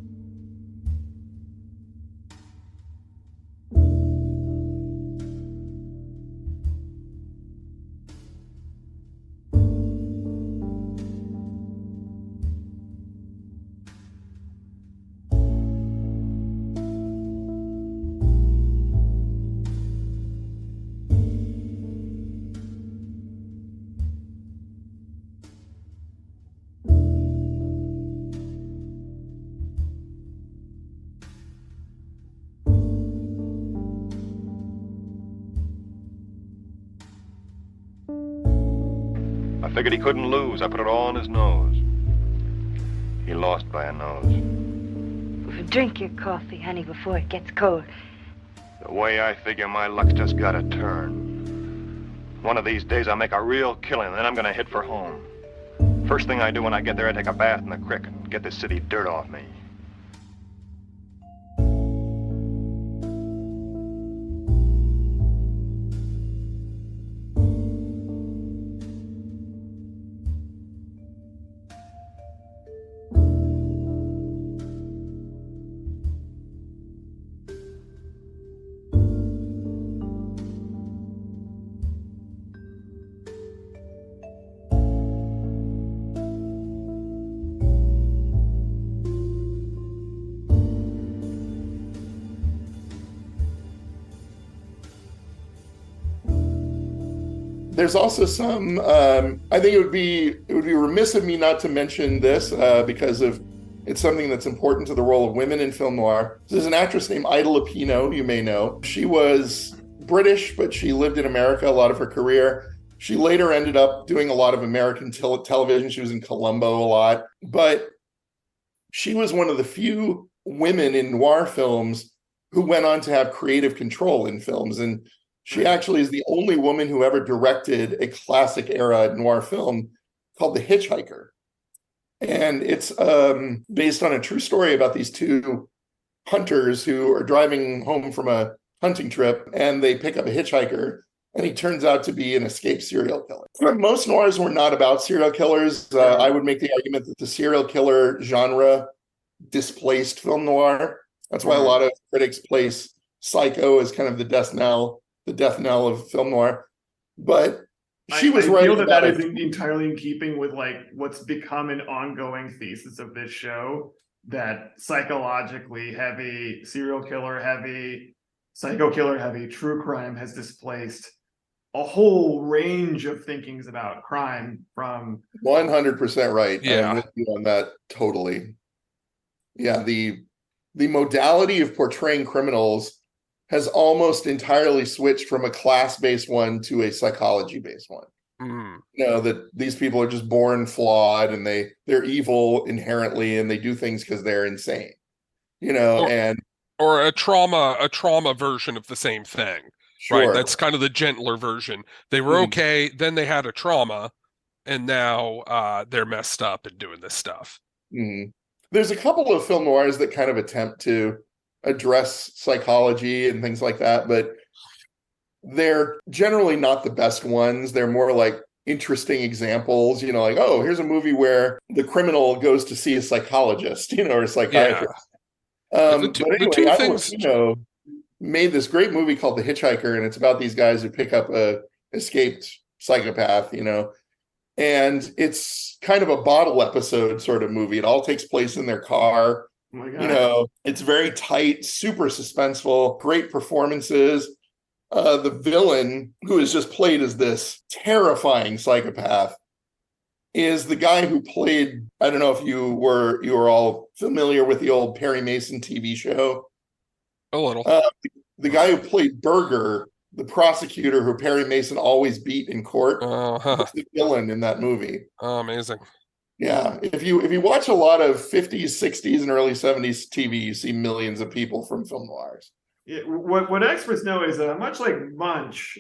[SPEAKER 2] I figured he couldn't lose. I put it all on his nose. He lost by a nose.
[SPEAKER 8] Drink your coffee, honey, before it gets cold.
[SPEAKER 2] The way I figure, my luck's just got to turn. One of these days I'll make a real killing, and then I'm going to hit for home. First thing I do when I get there, I take a bath in the creek and get this city dirt off me.
[SPEAKER 5] There's also some. I think it would be remiss of me not to mention this because it's something that's important to the role of women in film noir. There's an actress named Ida Lupino, you may know. She was British, but she lived in America a lot of her career. She later ended up doing a lot of American television. She was in Columbo a lot, but she was one of the few women in noir films who went on to have creative control in films. And she actually is the only woman who ever directed a classic era noir film called The Hitchhiker. And it's based on a true story about these two hunters who are driving home from a hunting trip, and they pick up a hitchhiker, and he turns out to be an escaped serial killer. Most noirs were not about serial killers. I would make the argument that the serial killer genre displaced film noir. That's why a lot of critics place Psycho as kind of the death knell of film noir. But she was right.
[SPEAKER 3] I feel that is entirely in keeping with like what's become an ongoing thesis of this show, that psychologically heavy, serial killer heavy, psycho killer heavy, true crime has displaced a whole range of thinkings about crime from
[SPEAKER 5] 100% right.
[SPEAKER 4] Yeah.
[SPEAKER 5] I'm with you on that totally. Yeah, the modality of portraying criminals has almost entirely switched from a class-based one to a psychology-based one. You know, that these people are just born flawed and they're evil inherently and they do things because they're insane. You know,
[SPEAKER 4] or a trauma version of the same thing.
[SPEAKER 5] Sure.
[SPEAKER 4] Right. That's kind of the gentler version. They were okay, then they had a trauma, and now they're messed up and doing this stuff.
[SPEAKER 5] There's a couple of film noirs that kind of attempt to address psychology and things like that, but they're generally not the best ones. They're more like interesting examples, you know, like, oh, here's a movie where the criminal goes to see a psychologist, you know, or a psychiatrist. But anyway, Ida Lupino made this great movie called The Hitchhiker, and it's about these guys who pick up a escaped psychopath, you know, and it's kind of a bottle episode sort of movie. It all takes place in their car.
[SPEAKER 3] Oh my God.
[SPEAKER 5] You know, it's very tight, super suspenseful, great performances. The villain, who is just played as this terrifying psychopath, is the guy who played, I don't know if you were all familiar with the old Perry Mason TV show.
[SPEAKER 4] A little.
[SPEAKER 5] The guy who played Berger, the prosecutor who Perry Mason always beat in court, was the villain in that movie.
[SPEAKER 4] Oh, amazing.
[SPEAKER 5] Yeah, if you watch a lot of 50s, 60s, and early 70s TV, you see millions of people from film noirs.
[SPEAKER 3] Yeah, what experts know is much like Munch,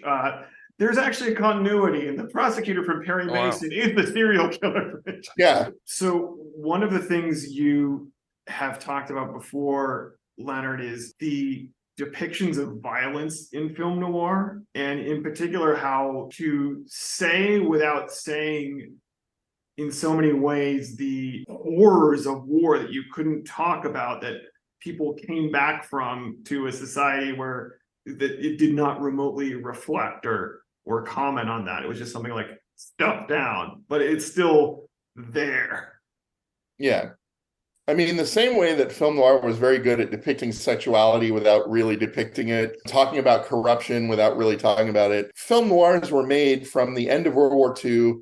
[SPEAKER 3] there's actually a continuity, and the prosecutor from Perry Mason is the serial killer.
[SPEAKER 5] Yeah.
[SPEAKER 3] So one of the things you have talked about before, Leonard, is the depictions of violence in film noir, and in particular how to say without saying, in so many ways, the horrors of war that you couldn't talk about, that people came back from, to a society where that it did not remotely reflect or comment on that. It was just something like stuffed down, but it's still there.
[SPEAKER 5] Yeah. I mean, the same way that film noir was very good at depicting sexuality without really depicting it, talking about corruption without really talking about it, film noirs were made from the end of World War II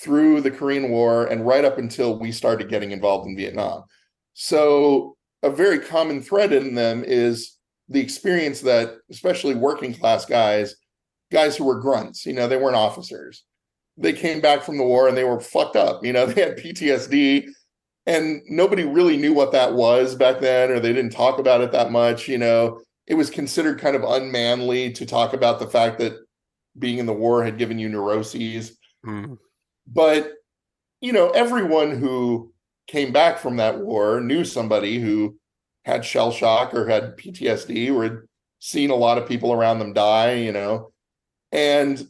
[SPEAKER 5] through the Korean War and right up until we started getting involved in Vietnam. So a very common thread in them is the experience that, especially working class guys who were grunts, you know, they weren't officers. They came back from the war and they were fucked up. You know, they had PTSD and nobody really knew what that was back then, or they didn't talk about it that much. You know, it was considered kind of unmanly to talk about the fact that being in the war had given you neuroses. But everyone who came back from that war knew somebody who had shell shock or had PTSD or had seen a lot of people around them die, and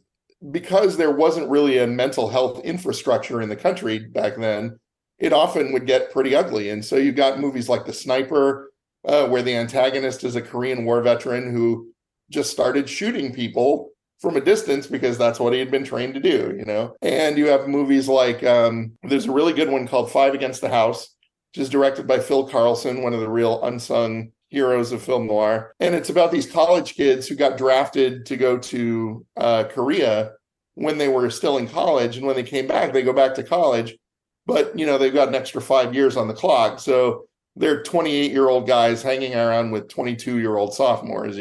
[SPEAKER 5] because there wasn't really a mental health infrastructure in the country back then, it often would get pretty ugly. And so you've got movies like The Sniper, where the antagonist is a Korean War veteran who just started shooting people from a distance because that's what he had been trained to do, And you have movies like, there's a really good one called Five Against the House, which is directed by Phil Carlson, one of the real unsung heroes of film noir. And it's about these college kids who got drafted to go to Korea when they were still in college. And when they came back, they go back to college, but, they've got an extra 5 years on the clock. So they're 28-year-old guys hanging around with 22-year-old sophomores,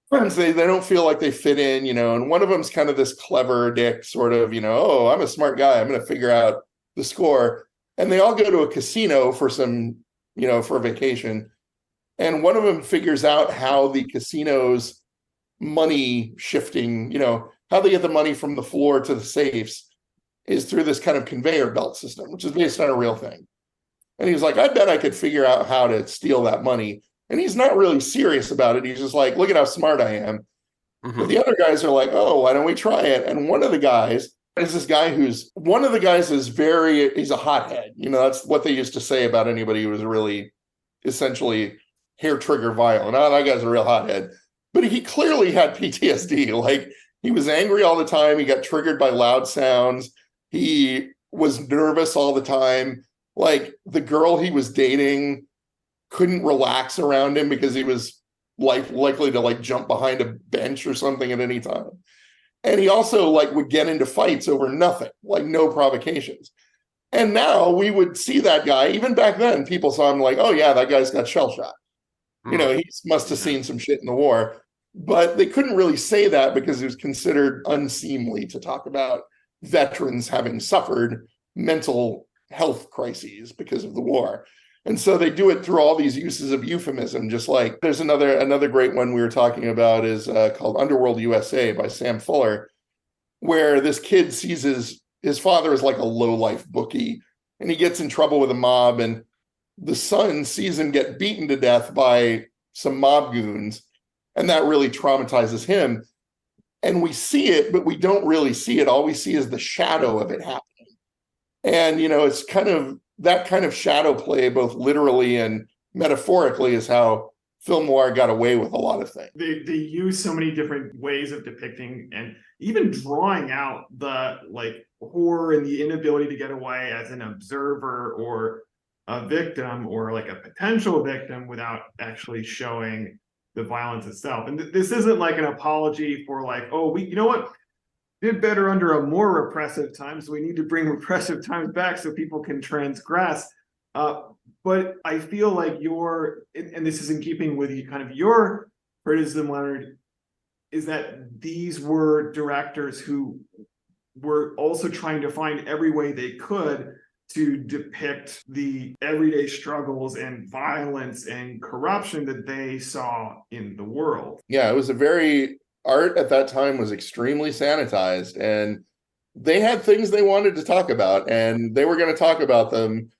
[SPEAKER 5] Friends, they don't feel like they fit in, and one of them's kind of this clever dick sort of, oh, I'm a smart guy, I'm going to figure out the score. And they all go to a casino for some, for a vacation. And one of them figures out how the casino's money shifting, how they get the money from the floor to the safes is through this kind of conveyor belt system, which is based on a real thing. And he's like, I bet I could figure out how to steal that money. And he's not really serious about it. He's just like, look at how smart I am. Mm-hmm. But the other guys are like, oh, why don't we try it? And one of the guys is this guy he's a hothead. That's what they used to say about anybody who was really essentially hair trigger violent. Oh, that guy's a real hothead. But he clearly had PTSD. Like, he was angry all the time. He got triggered by loud sounds. He was nervous all the time. Like, the girl he was dating couldn't relax around him because he was likely to jump behind a bench or something at any time. And he also would get into fights over nothing, no provocations. And now we would see that guy, even back then, people saw him like, oh yeah, that guy's got shell shock. He must have seen some shit in the war. But they couldn't really say that because it was considered unseemly to talk about veterans having suffered mental health crises because of the war. And so they do it through all these uses of euphemism, just like there's another great one we were talking about is called Underworld USA by Sam Fuller, where this kid sees his father is like a low-life bookie, and he gets in trouble with a mob, and the son sees him get beaten to death by some mob goons, and that really traumatizes him. And we see it, but we don't really see it. All we see is the shadow of it happening. And, it's kind of that kind of shadow play, both literally and metaphorically, is how film noir got away with a lot of things.
[SPEAKER 3] They use so many different ways of depicting and even drawing out the horror and the inability to get away as an observer or a victim or a potential victim without actually showing the violence itself. And this isn't an apology for you know what, did better under a more repressive time, so we need to bring repressive times back so people can transgress. But I feel like and this is in keeping with your criticism, Leonard, is that these were directors who were also trying to find every way they could to depict the everyday struggles and violence and corruption that they saw in the world.
[SPEAKER 5] Yeah, it was art at that time was extremely sanitized, and they had things they wanted to talk about, and they were going to talk about them.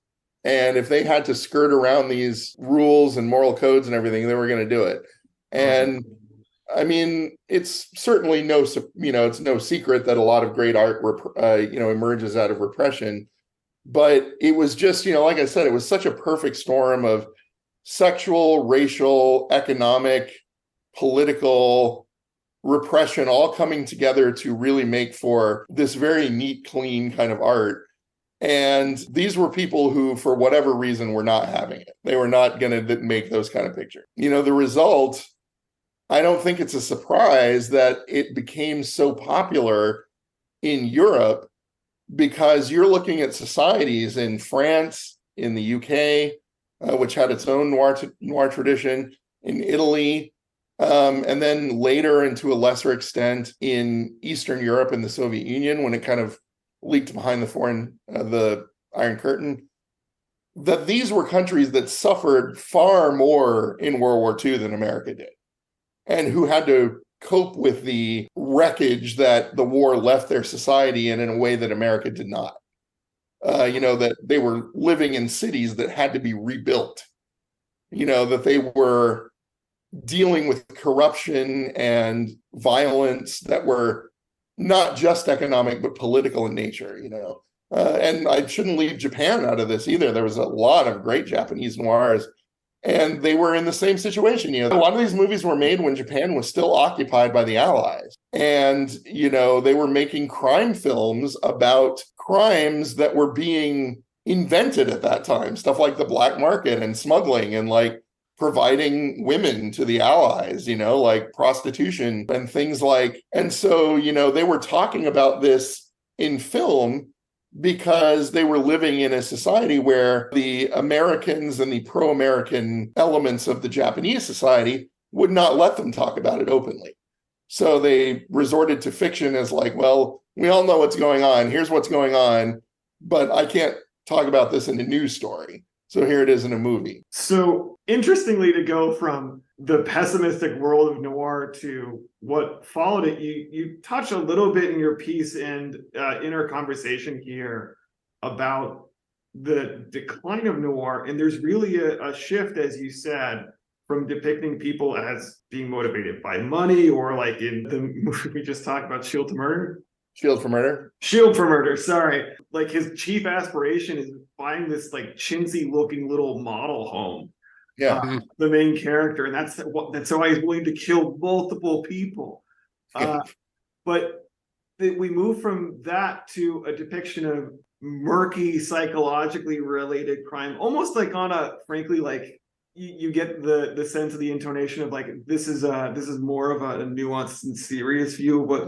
[SPEAKER 5] And if they had to skirt around these rules and moral codes and everything, they were going to do it. And I mean, it's certainly it's no secret that a lot of great art, emerges out of repression. But it was just, like I said, it was such a perfect storm of sexual, racial, economic, political repression all coming together to really make for this very neat, clean kind of art. And these were people who, for whatever reason, were not having it. They were not going to make those kind of pictures. The result, I don't think it's a surprise that it became so popular in Europe, because you're looking at societies in France, in the UK, which had its own noir tradition, in Italy, and then later, and to a lesser extent, in Eastern Europe and the Soviet Union, when it kind of leaked behind the Iron Curtain, that these were countries that suffered far more in World War II than America did, and who had to cope with the wreckage that the war left their society in a way that America did not. that they were living in cities that had to be rebuilt, that they were dealing with corruption and violence that were not just economic, but political in nature, and I shouldn't leave Japan out of this either. There was a lot of great Japanese noirs, and they were in the same situation. A lot of these movies were made when Japan was still occupied by the Allies. And, they were making crime films about crimes that were being invented at that time. Stuff like the black market and smuggling and like providing women to the Allies, like prostitution and things like. And so, they were talking about this in film because they were living in a society where the Americans and the pro-American elements of the Japanese society would not let them talk about it openly. So they resorted to fiction as like, well, we all know what's going on. Here's what's going on, but I can't talk about this in a news story. So here it is in a movie.
[SPEAKER 3] So interestingly, to go from the pessimistic world of noir to what followed it, you touch a little bit in your piece and in our conversation here about the decline of noir. And there's really a shift, as you said, from depicting people as being motivated by money, or like in the movie we just talked about, Shield for Murder, sorry. Like his chief aspiration is buying this like chintzy looking little model home.
[SPEAKER 5] Yeah.
[SPEAKER 3] The main character. And that's why he's willing to kill multiple people. But we move from that to a depiction of murky, psychologically related crime, almost like on a, frankly, like you get the sense of the intonation of like, this is more of a nuanced and serious view of what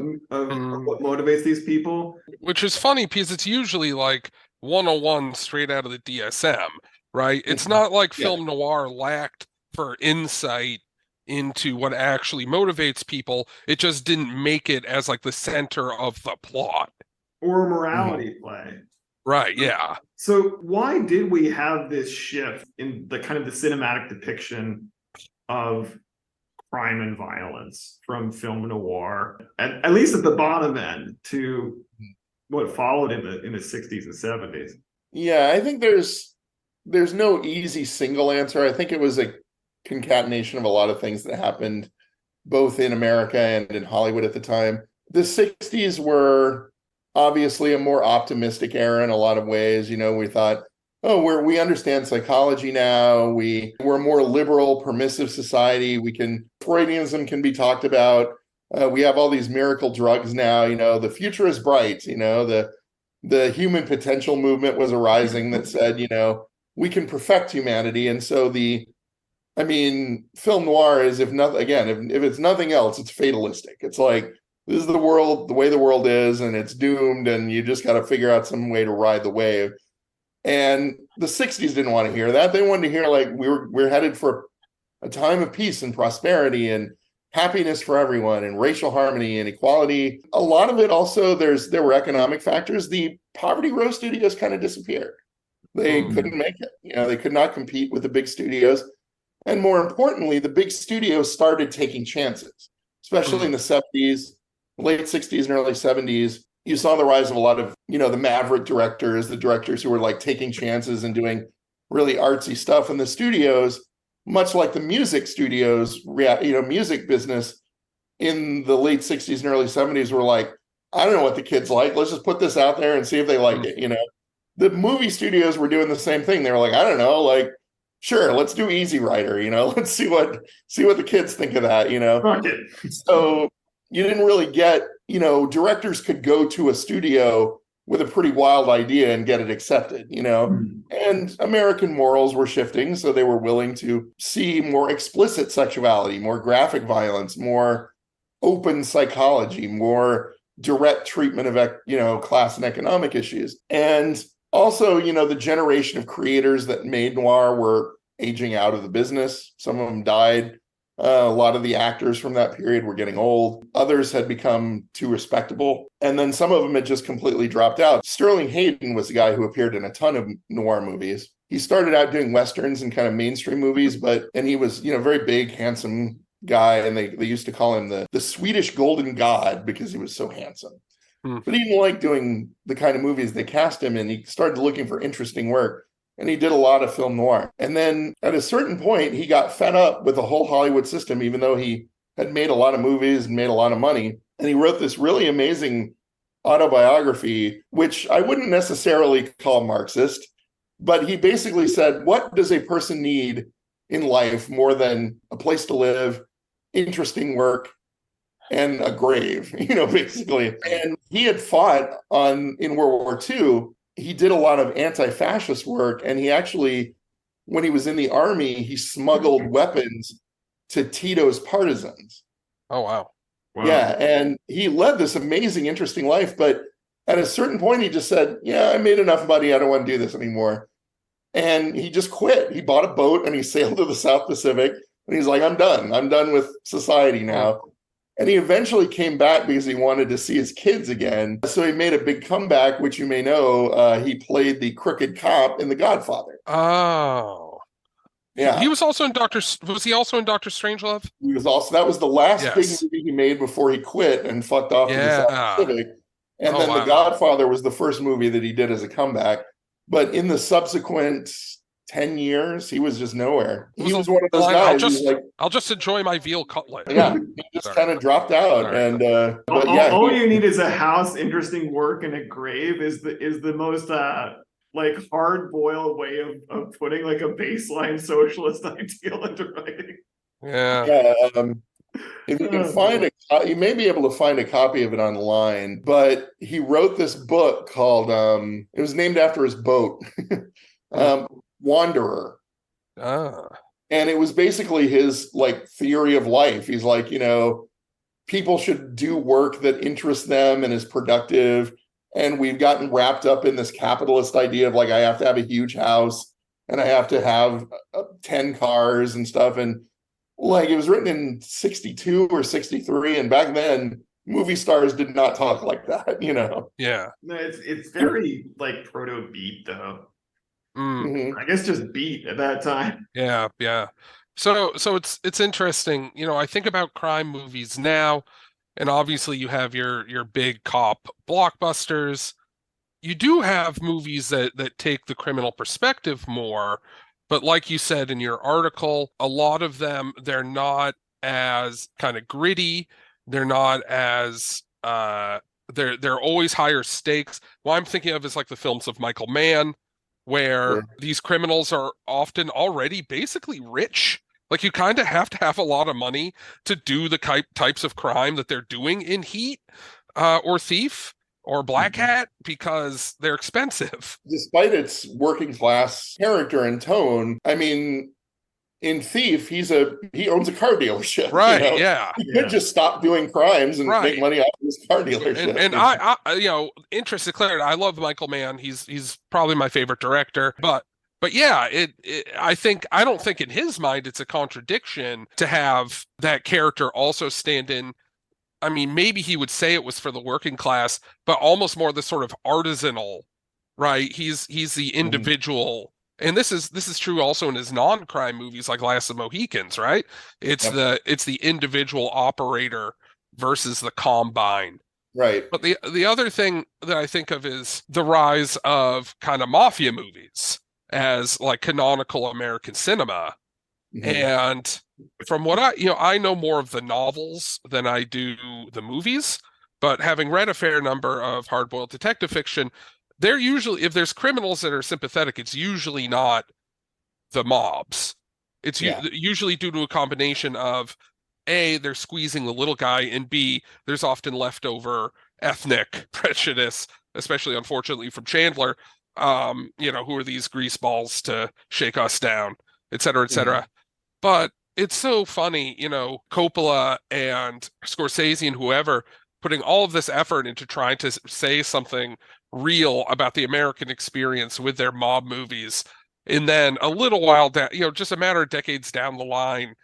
[SPEAKER 3] motivates these people.
[SPEAKER 4] Which is funny because it's usually like 101 straight out of the DSM, right? It's not like film noir lacked for insight into what actually motivates people. It just didn't make it as like the center of the plot.
[SPEAKER 3] Or a morality play.
[SPEAKER 4] Right, yeah.
[SPEAKER 3] So why did we have this shift in the kind of the cinematic depiction of crime and violence from film noir, at least at the bottom end, to what followed in the 60s and 70s?
[SPEAKER 5] Yeah, I think there's no easy single answer. I think it was a concatenation of a lot of things that happened both in America and in Hollywood at the time. The 60s were obviously a more optimistic era in a lot of ways. We thought, we understand psychology now. We're a more liberal, permissive society. Freudianism can be talked about. We have all these miracle drugs now. The future is bright. The human potential movement was arising that said, we can perfect humanity. And so film noir is, if it's nothing else, it's fatalistic. It's like, this is the world, the way the world is, and it's doomed, and you just got to figure out some way to ride the wave. And the 60s didn't want to hear that. They wanted to hear like we're headed for a time of peace and prosperity and happiness for everyone and racial harmony and equality. A lot of it also, there were economic factors. The Poverty Row studios kind of disappeared. They couldn't make it. They could not compete with the big studios. And more importantly, the big studios started taking chances, especially in the 70s. Late 60s and early 70s, you saw the rise of a lot of, the maverick directors, the directors who were like taking chances and doing really artsy stuff. And the studios, much like the music studios, music business in the late 60s and early 70s were like, I don't know what the kids like. Let's just put this out there and see if they like it. The movie studios were doing the same thing. They were like, I don't know, like, sure, let's do Easy Rider, let's see what the kids think of that,
[SPEAKER 3] Okay.
[SPEAKER 5] So you didn't really get, directors could go to a studio with a pretty wild idea and get it accepted, and American morals were shifting. So they were willing to see more explicit sexuality, more graphic violence, more open psychology, more direct treatment of, class and economic issues. And also, the generation of creators that made noir were aging out of the business. Some of them died. A lot of the actors from that period were getting old. Others had become too respectable. And then some of them had just completely dropped out. Sterling Hayden was the guy who appeared in a ton of noir movies. He started out doing Westerns and kind of mainstream movies, and he was, very big, handsome guy. And they used to call him the Swedish Golden God because he was so handsome. But he didn't like doing the kind of movies they cast him in. He started looking for interesting work, and he did a lot of film noir. And then at a certain point, he got fed up with the whole Hollywood system, even though he had made a lot of movies and made a lot of money. And he wrote this really amazing autobiography, which I wouldn't necessarily call Marxist, but he basically said, what does a person need in life more than a place to live, interesting work, and a grave, basically. And he had fought in World War II. He did a lot of anti-fascist work. And he actually, when he was in the army, he smuggled weapons to Tito's partisans.
[SPEAKER 4] Oh, wow.
[SPEAKER 5] Yeah. And he led this amazing, interesting life. But at a certain point, he just said, yeah, I made enough money. I don't want to do this anymore. And he just quit. He bought a boat and he sailed to the South Pacific. And he's like, I'm done. I'm done with society now. And he eventually came back because he wanted to see his kids again. So he made a big comeback, which you may know. He played the crooked cop in The Godfather.
[SPEAKER 4] Oh.
[SPEAKER 5] Yeah.
[SPEAKER 4] He was also in Was he also in Dr. Strangelove?
[SPEAKER 5] He was also, that was the last
[SPEAKER 4] Yes.
[SPEAKER 5] big movie he made before he quit and fucked off to the South Pacific. And then
[SPEAKER 4] wow.
[SPEAKER 5] The Godfather was the first movie that he did as a comeback. But in the subsequent 10 years, he was just nowhere. He was one of those guys.
[SPEAKER 4] I'll just enjoy my veal cutlet.
[SPEAKER 5] Yeah, he just kind of dropped out.
[SPEAKER 4] Sorry.
[SPEAKER 5] And
[SPEAKER 3] all you need is a house, interesting work, and a grave is the most hard-boiled way of putting like a baseline socialist ideal into writing.
[SPEAKER 4] Yeah.
[SPEAKER 5] If you can find you may be able to find a copy of it online, but he wrote this book called it was named after his boat. Wanderer. And it was basically his theory of life. He's like, people should do work that interests them and is productive. And we've gotten wrapped up in this capitalist idea of I have to have a huge house and I have to have 10 cars and stuff. And it was written in 62 or 63. And back then movie stars did not talk like that,
[SPEAKER 4] Yeah.
[SPEAKER 3] No, it's very proto beat though. I guess just beat at that time.
[SPEAKER 4] Yeah. So it's interesting. I think about crime movies now, and obviously you have your big cop blockbusters. You do have movies that take the criminal perspective more, but like you said in your article, a lot of them, they're not as kind of gritty. They're not as they're always higher stakes. What I'm thinking of is the films of Michael Mann, where these criminals are often already basically rich. You kind of have to have a lot of money to do the types of crime that they're doing in Heat or Thief or Black Hat because they're expensive.
[SPEAKER 5] Despite its working class character and tone, I mean, in Thief, he owns a car dealership.
[SPEAKER 4] Right, yeah.
[SPEAKER 5] He could just stop doing crimes and make money off of his car dealership.
[SPEAKER 4] And I interest declared, I love Michael Mann. He's probably my favorite director. But yeah, I don't think in his mind it's a contradiction to have that character also stand in. I mean, maybe he would say it was for the working class, but almost more the sort of artisanal, right? He's the individual. And this is true also in his non-crime movies like Last of the Mohicans, right? It's the individual operator versus the combine.
[SPEAKER 5] Right.
[SPEAKER 4] But the other thing that I think of is the rise of kind of mafia movies as canonical American cinema. And from what I know more of the novels than I do the movies, but having read a fair number of hard-boiled detective fiction, they're usually, if there's criminals that are sympathetic, it's usually not the mobs. It's usually due to a combination of A, they're squeezing the little guy, and B, there's often leftover ethnic prejudice, especially unfortunately from Chandler, who are these greaseballs to shake us down, et cetera, et cetera. But it's so funny, Coppola and Scorsese and whoever putting all of this effort into trying to say something real about the American experience with their mob movies. And then a little while down, just a matter of decades down the line,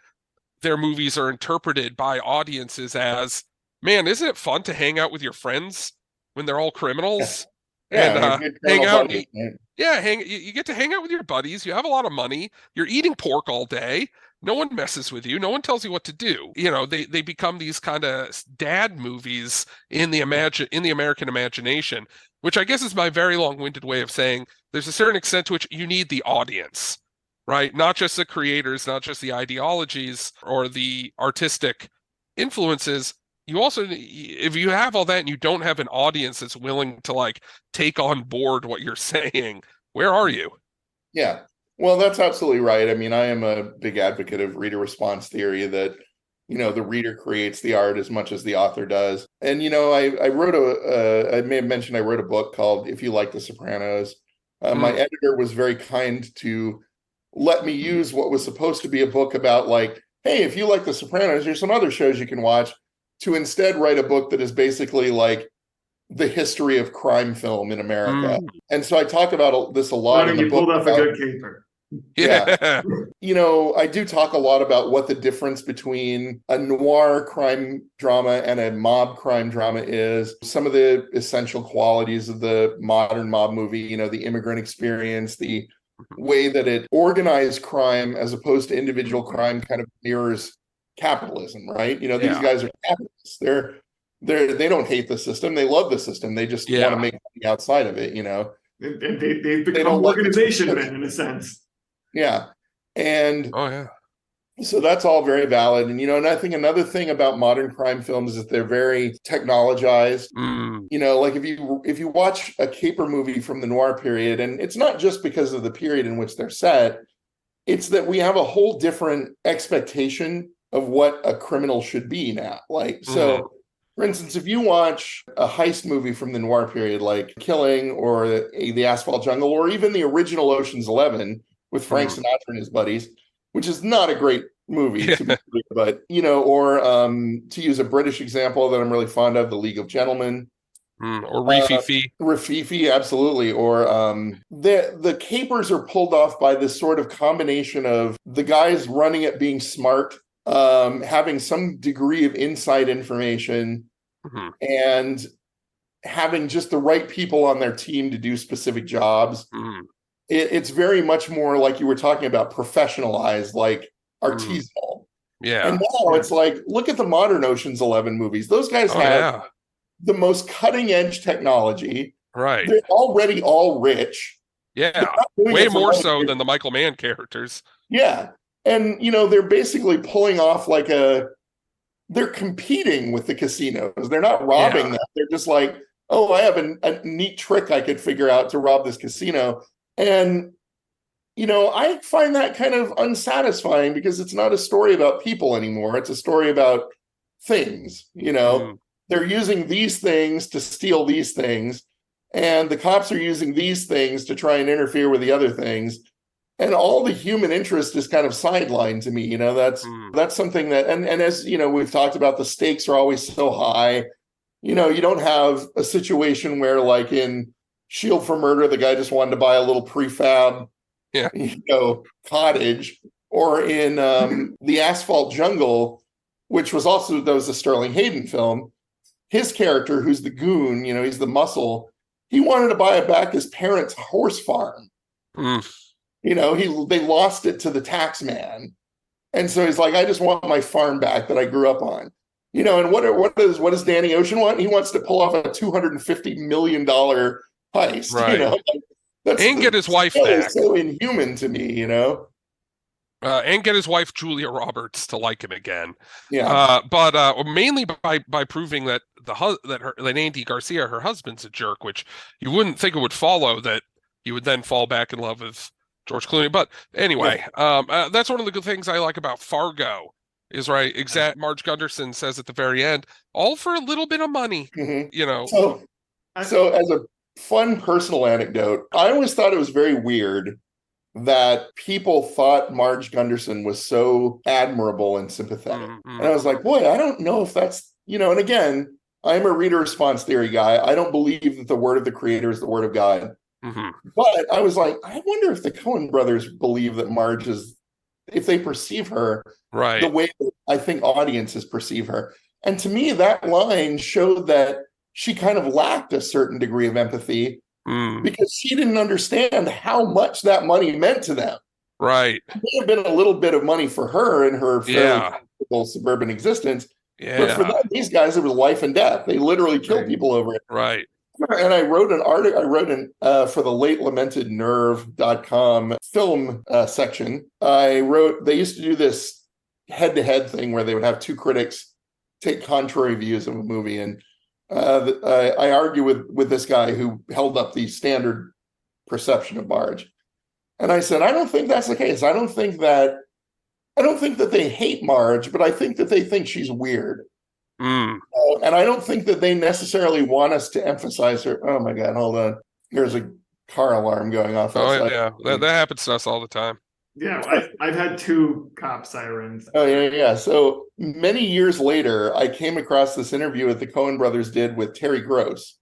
[SPEAKER 4] their movies are interpreted by audiences as, man, isn't it fun to hang out with your friends when they're all criminals?
[SPEAKER 5] Yeah,
[SPEAKER 4] and hang out. You get to hang out with your buddies. You have a lot of money. You're eating pork all day. No one messes with you. No one tells you what to do. You know, they become these kind of dad movies in the American imagination, which I guess is my very long-winded way of saying there's a certain extent to which you need the audience, right? Not just the creators, not just the ideologies or the artistic influences. You also, if you have all that and you don't have an audience that's willing to like take on board what you're saying, where are you?
[SPEAKER 5] Yeah. Well, that's absolutely right. I mean, I am a big advocate of reader response theory that, you know, the reader creates the art as much as the author does. And, you know, I wrote I may have mentioned I wrote a book called If You Like the Sopranos. My editor was very kind to let me use what was supposed to be a book about like, hey, if you like the Sopranos, here's some other shows you can watch, to instead write a book that is basically like the history of crime film in America. And so I talk about this a lot in the
[SPEAKER 3] you
[SPEAKER 5] book.
[SPEAKER 3] pulled off a good caper.
[SPEAKER 5] Yeah. You know, I do talk a lot about what the difference between a noir crime drama and a mob crime drama is, some of the essential qualities of the modern mob movie, you know, the immigrant experience, the way that it organized crime as opposed to individual crime kind of mirrors capitalism, right? You know, these guys are capitalists. They don't hate the system. They love the system. They just want to make money outside of it, you know.
[SPEAKER 3] And they've become organization men in a sense.
[SPEAKER 5] Yeah. And so that's all very valid. And, you know, and I think another thing about modern crime films is they're very technologized. You know, like if you watch a caper movie from the noir period, and it's not just because of the period in which they're set, it's that we have a whole different expectation of what a criminal should be now. Like, so for instance, if you watch a heist movie from the noir period, like Killing or the Asphalt Jungle, or even the original Ocean's 11 with Frank Sinatra and his buddies, which is not a great movie, to be clear, but, you know, or to use a British example that I'm really fond of, The League of Gentlemen.
[SPEAKER 4] Or Rififi.
[SPEAKER 5] Rififi, absolutely. Or the capers are pulled off by this sort of combination of the guys running it being smart, having some degree of inside information, and having just the right people on their team to do specific jobs. It's very much more like you were talking about, professionalized, like artisanal.
[SPEAKER 4] Yeah.
[SPEAKER 5] And now it's like, look at the modern Ocean's 11 movies. Those guys have the most cutting edge technology.
[SPEAKER 4] Right.
[SPEAKER 5] They're already all rich.
[SPEAKER 4] Yeah. Way more so than the Michael Mann characters.
[SPEAKER 5] Yeah. And, you know, they're basically pulling off like they're competing with the casinos. They're not robbing them. They're just like, oh, I have a neat trick I could figure out to rob this casino. And, you know, I find that kind of unsatisfying because it's not a story about people anymore. It's a story about things, you know. They're using these things to steal these things, and the cops are using these things to try and interfere with the other things. And all the human interest is kind of sidelined to me. You know, that's something that, and as, you know, we've talked about, the stakes are always so high. You know, you don't have a situation where, like in Shield for Murder, the guy just wanted to buy a little prefab, you know, cottage, or in the Asphalt Jungle, which was a Sterling Hayden film. His character, who's the goon, you know, he's the muscle, he wanted to buy back his parents' horse farm. You know, they lost it to the tax man. And so he's like, I just want my farm back that I grew up on. You know, and what does Danny Ocean want? He wants to pull off a $250 million heist.
[SPEAKER 4] Right.
[SPEAKER 5] You know,
[SPEAKER 4] and get his wife back.
[SPEAKER 5] So inhuman to me, you know.
[SPEAKER 4] And get his wife Julia Roberts to like him again.
[SPEAKER 5] Yeah.
[SPEAKER 4] But mainly by proving that that Andy Garcia, her husband's a jerk, which you wouldn't think it would follow that he would then fall back in love with George Clooney. But anyway, that's one of the good things I like about Fargo. Is right. Marge Gunderson says at the very end, all for a little bit of money. You know.
[SPEAKER 5] So as a fun personal anecdote, I always thought it was very weird that people thought Marge Gunderson was so admirable and sympathetic. And I was like, boy, I don't know if that's, you know, and again, I'm a reader response theory guy. I don't believe that the word of the creator is the word of God. But I was like, I wonder if the Coen brothers believe that Marge is, if they perceive her the way that I think audiences perceive her. And to me, that line showed that she kind of lacked a certain degree of empathy because she didn't understand how much that money meant to them.
[SPEAKER 4] Right.
[SPEAKER 5] may have been a little bit of money for her in her fairly
[SPEAKER 4] Yeah.
[SPEAKER 5] comfortable suburban existence, but for
[SPEAKER 4] Yeah.
[SPEAKER 5] these guys, it was life and death. They literally killed people over it.
[SPEAKER 4] Right.
[SPEAKER 5] And I wrote an article, for the late lamented nerve.com film section. They used to do this head-to-head thing where they would have two critics take contrary views of a movie. And I argue with this guy who held up the standard perception of Marge. And I said, I don't think that's the case. I don't think that they hate Marge, but I think that they think she's weird.
[SPEAKER 4] Mm.
[SPEAKER 5] And I don't think that they necessarily want us to emphasize her. Oh my God, hold on. Here's a car alarm going off outside.
[SPEAKER 4] Oh yeah, that happens to us all the time.
[SPEAKER 3] Yeah, I've had 2 cop sirens.
[SPEAKER 5] Oh yeah. So many years later, I came across this interview that the Coen brothers did with Terry Gross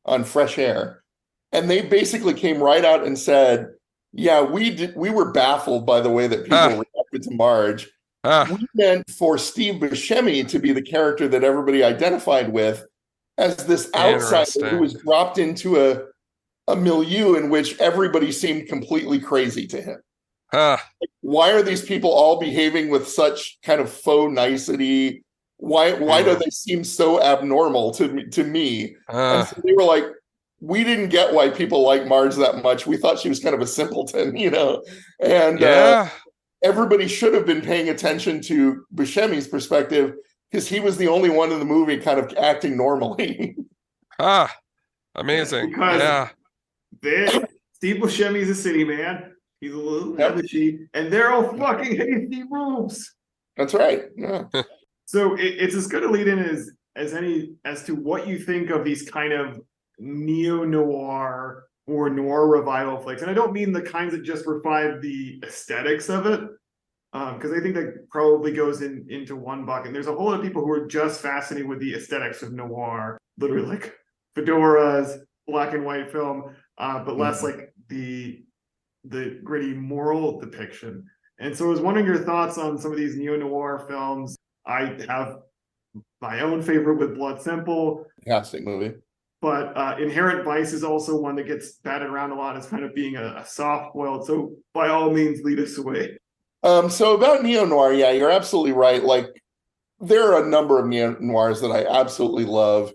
[SPEAKER 5] on Fresh Air. And they basically came right out and said, yeah, we were baffled by the way that people reacted to Marge. We meant for Steve Buscemi to be the character that everybody identified with as this outsider who was dropped into a milieu in which everybody seemed completely crazy to him. Why are these people all behaving with such kind of faux nicety? Why do they seem so abnormal to me? And so they were like, we didn't get why people like Marge that much. We thought she was kind of a simpleton, and everybody should have been paying attention to Buscemi's perspective because he was the only one in the movie kind of acting normally.
[SPEAKER 4] Amazing.
[SPEAKER 3] Because Steve Buscemi's a city man. He's a little nebbishy, and they're all fucking hasty moves.
[SPEAKER 5] That's right. Yeah.
[SPEAKER 3] So it's as good a lead in as any as to what you think of these kind of neo-noir or noir revival flicks. And I don't mean the kinds that just revive the aesthetics of it, because I think that probably goes into one bucket. There's a whole lot of people who are just fascinated with the aesthetics of noir, literally like fedoras, black and white film, but less like the gritty moral depiction. And so I was wondering your thoughts on some of these neo-noir films. I have my own favorite with Blood Simple.
[SPEAKER 5] Fantastic movie.
[SPEAKER 3] But Inherent Vice is also one that gets batted around a lot as kind of being a soft-boiled. So by all means, lead us away.
[SPEAKER 5] So about neo-noir, yeah, you're absolutely right. Like, there are a number of neo-noirs that I absolutely love.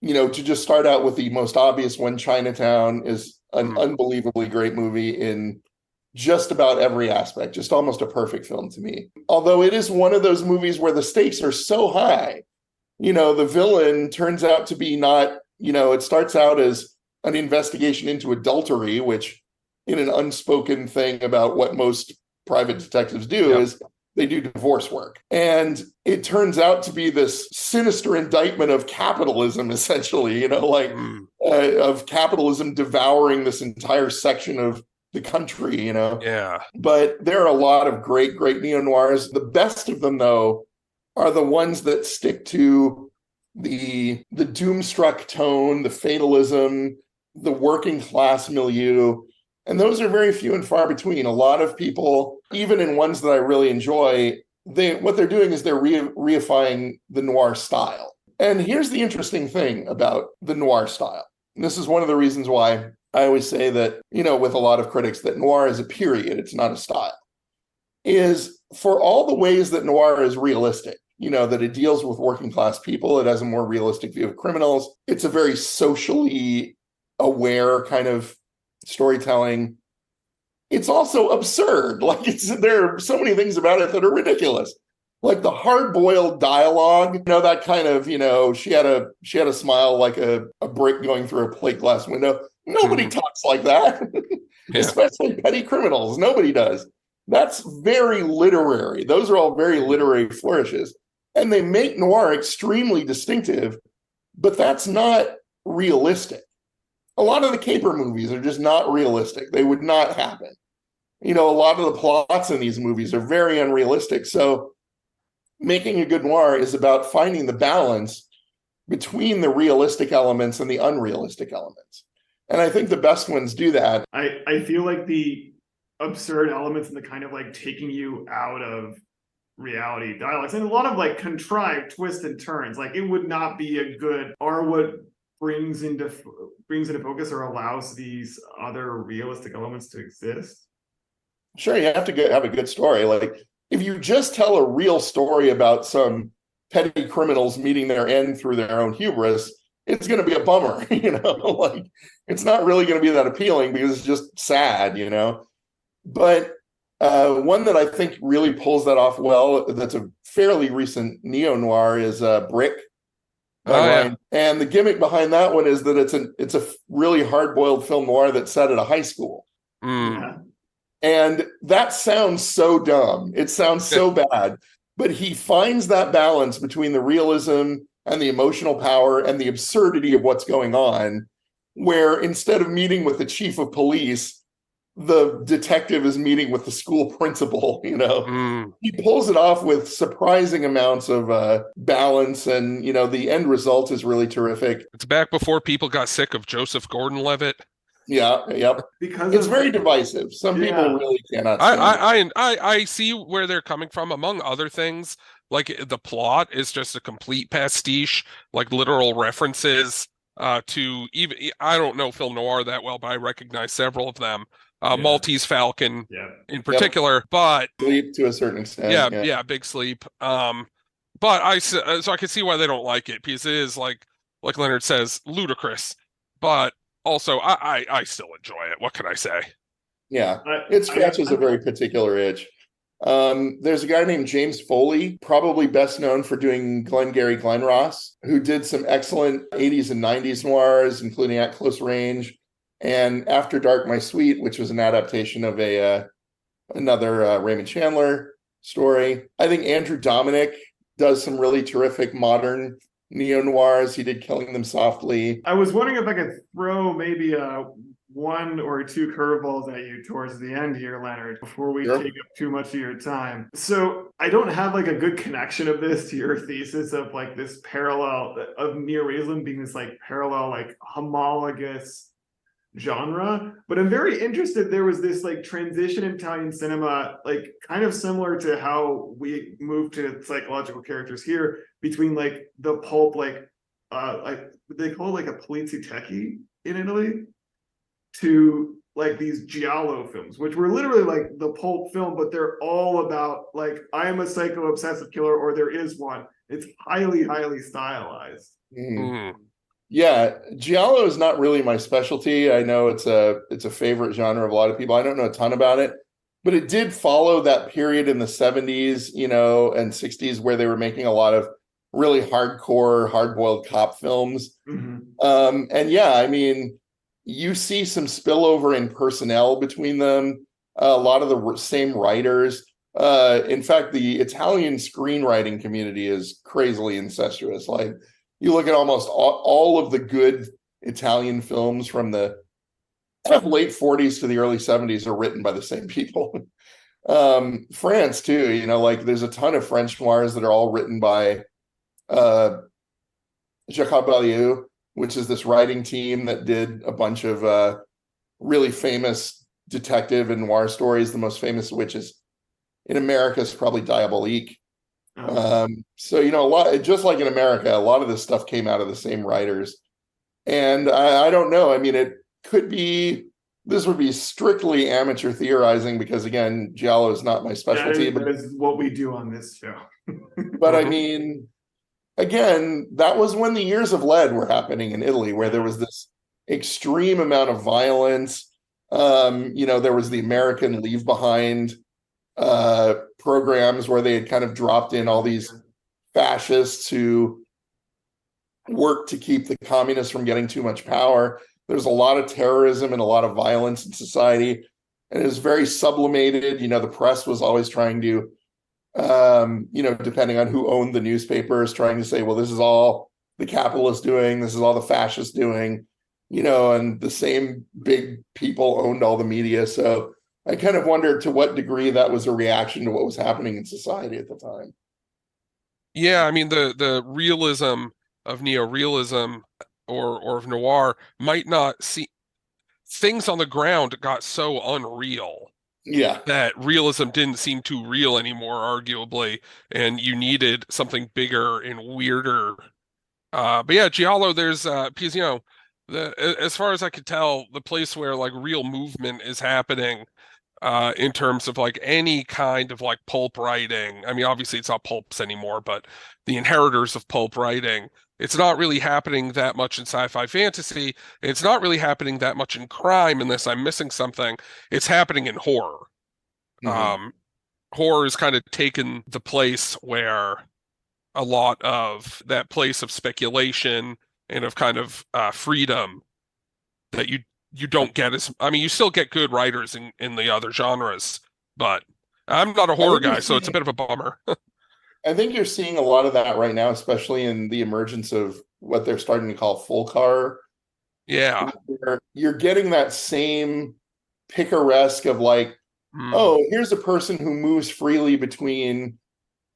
[SPEAKER 5] To just start out with the most obvious one, Chinatown is an unbelievably great movie in just about every aspect, just almost a perfect film to me. Although it is one of those movies where the stakes are so high. The villain turns out to be not, it starts out as an investigation into adultery, which in an unspoken thing about what most private detectives do is they do divorce work. And it turns out to be this sinister indictment of capitalism, essentially, of capitalism devouring this entire section of the country,
[SPEAKER 4] Yeah.
[SPEAKER 5] But there are a lot of great, great neo-noirs. The best of them, though, are the ones that stick to the doom-struck tone, the fatalism, the working class milieu. And those are very few and far between. A lot of people, even in ones that I really enjoy, what they're doing is they're reifying the noir style. And here's the interesting thing about the noir style. And this is one of the reasons why I always say that, with a lot of critics, that noir is a period, it's not a style, is for all the ways that noir is realistic, that it deals with working class people, it has a more realistic view of criminals, it's a very socially aware kind of storytelling. It's also absurd. There are so many things about it that are ridiculous. Like the hard-boiled dialogue, that kind of, she had a smile like a brick going through a plate glass window. Nobody talks like that, especially petty criminals. Nobody does. That's very literary. Those are all very literary flourishes. And they make noir extremely distinctive, but that's not realistic. A lot of the caper movies are just not realistic. They would not happen. A lot of the plots in these movies are very unrealistic. So making a good noir is about finding the balance between the realistic elements and the unrealistic elements. And I think the best ones do that.
[SPEAKER 3] I feel like the absurd elements and the kind of like taking you out of reality dialogues and a lot of like contrived twists and turns, like it would not be a good, or what brings into focus or allows these other realistic elements to exist.
[SPEAKER 5] Sure, you have to have a good story. Like, if you just tell a real story about some petty criminals meeting their end through their own hubris, it's going to be a bummer, like it's not really going to be that appealing because it's just sad. But one that I think really pulls that off well, that's a fairly recent neo-noir, is Brick by Ryan. And the gimmick behind that one is that it's a really hard-boiled film noir that's set at a high school.
[SPEAKER 3] Yeah.
[SPEAKER 5] And that sounds so dumb. It sounds so bad. But he finds that balance between the realism and the emotional power and the absurdity of what's going on, where instead of meeting with the chief of police, the detective is meeting with the school principal. He pulls it off with surprising amounts of balance, and the end result is really terrific.
[SPEAKER 4] It's back before people got sick of Joseph Gordon-Levitt.
[SPEAKER 5] Yeah, yep.
[SPEAKER 3] Because
[SPEAKER 5] it's very divisive. Some people really cannot.
[SPEAKER 4] I see where they're coming from. Among other things, like the plot is just a complete pastiche, like literal references to even, I don't know film noir that well, but I recognize several of them. Maltese Falcon in particular, but
[SPEAKER 5] Sleep to a certain extent.
[SPEAKER 4] Yeah, Big Sleep. But so I can see why they don't like it, because it is like Leonard says, ludicrous, but also I still enjoy it. What can I say?
[SPEAKER 5] Yeah, it scratches a very particular itch. There's a guy named James Foley, probably best known for doing Glengarry Glen Ross, who did some excellent 80s and 90s noirs, including At Close Range and After Dark, My Sweet, which was an adaptation of another Raymond Chandler story. I think Andrew Dominic does some really terrific modern neo-noirs. He did Killing Them Softly.
[SPEAKER 3] I was wondering if I could throw maybe one or two curveballs at you towards the end here, Leonard, before we take up too much of your time. So I don't have like a good connection of this to your thesis of like this parallel of neorealism being this like parallel, like homologous genre, but I'm very interested. There was this like transition in Italian cinema, like kind of similar to how we moved to psychological characters here, between like the pulp, like they call it like a poliziotteschi in Italy, to like these giallo films, which were literally like the pulp film, but they're all about like, I am a psycho obsessive killer, or there is one. It's highly stylized.
[SPEAKER 5] Yeah, giallo is not really my specialty. I know it's a favorite genre of a lot of people. I don't know a ton about it, but it did follow that period in the 70s, and 60s where they were making a lot of really hardcore, hard-boiled cop films. And yeah, I mean, you see some spillover in personnel between them. A lot of the same writers. In fact, the Italian screenwriting community is crazily incestuous. Like, you look at almost all of the good Italian films from the late 40s to the early 70s are written by the same people. France too, like there's a ton of French noirs that are all written by Jacob Ballieu, which is this writing team that did a bunch of really famous detective and noir stories. The most famous of which is in America is probably Diabolique. So a lot, just like in America, a lot of this stuff came out of the same writers. And I don't know. I mean, it could be, this would be strictly amateur theorizing, because again, giallo is not my specialty.
[SPEAKER 3] That is what we do on this show.
[SPEAKER 5] But I mean, again, that was when the years of lead were happening in Italy, where there was this extreme amount of violence. There was the American Leave Behind programs where they had kind of dropped in all these fascists who worked to keep the communists from getting too much power. There's a lot of terrorism and a lot of violence in society, and it was very sublimated. The press was always trying to, depending on who owned the newspapers, trying to say, well, this is all the capitalists doing, this is all the fascists doing, and the same big people owned all the media. So I kind of wondered to what degree that was a reaction to what was happening in society at the time.
[SPEAKER 4] Yeah, I mean, the realism of neorealism or of noir might not see things on the ground got so unreal.
[SPEAKER 5] Yeah. That
[SPEAKER 4] realism didn't seem too real anymore, arguably, and you needed something bigger and weirder. But yeah, giallo, there's because as far as I could tell, the place where like real movement is happening in terms of like any kind of like pulp writing. I mean, obviously it's not pulps anymore, but the inheritors of pulp writing, it's not really happening that much in sci-fi fantasy. It's not really happening that much in crime, unless I'm missing something. It's happening in horror. Horror has kind of taken the place where a lot of that place of speculation and of kind of freedom that you don't get as, I mean, you still get good writers in the other genres, but I'm not a horror guy, so it's a bit of a bummer.
[SPEAKER 5] I think you're seeing a lot of that right now, especially in the emergence of what they're starting to call folk horror.
[SPEAKER 4] Yeah.
[SPEAKER 5] You're getting that same picaresque of like, oh, here's a person who moves freely between,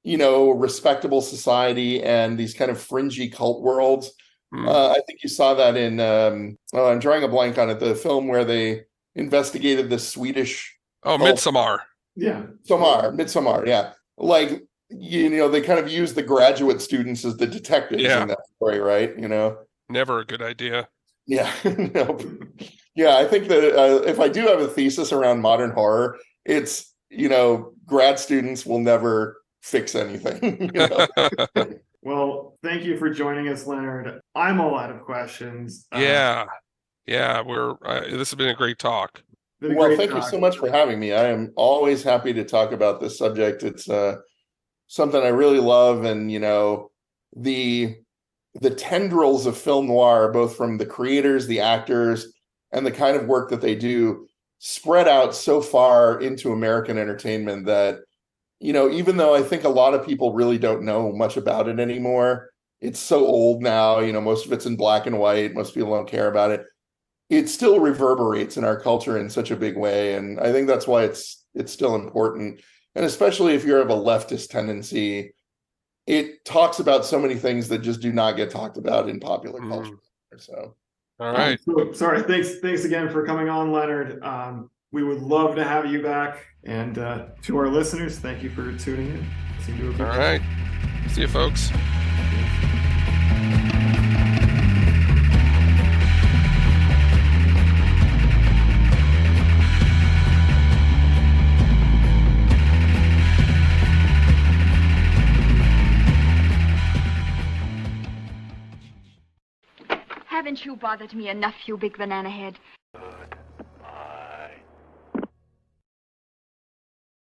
[SPEAKER 5] respectable society and these kind of fringy cult worlds. I think you saw that in, I'm drawing a blank on it, the film where they investigated the Swedish.
[SPEAKER 4] Oh, Midsommar.
[SPEAKER 3] Yeah.
[SPEAKER 5] Midsommar, yeah. Like, they kind of use the graduate students as the detectives in that story, right?
[SPEAKER 4] Never a good idea.
[SPEAKER 5] Yeah. Nope. Yeah, I think that if I do have a thesis around modern horror, it's, grad students will never fix anything.
[SPEAKER 3] Well, thank you for joining us, Leonard. I'm all out of questions.
[SPEAKER 4] Yeah, we're this has been a great talk.
[SPEAKER 5] Well, thank you so much for having me. I am always happy to talk about this subject. It's something I really love, and the tendrils of film noir, both from the creators, the actors, and the kind of work that they do, spread out so far into American entertainment that, even though I think a lot of people really don't know much about it anymore, it's so old now, most of it's in black and white, most people don't care about it. It still reverberates in our culture in such a big way. And I think that's why it's still important. And especially if you're of a leftist tendency, it talks about so many things that just do not get talked about in popular culture. So,
[SPEAKER 4] all right.
[SPEAKER 3] Sorry. Thanks again for coming on, Leonard. We would love to have you back. And to our listeners, thank you for tuning in.
[SPEAKER 4] All right. See you, folks.
[SPEAKER 8] Haven't you bothered me enough, you big banana head?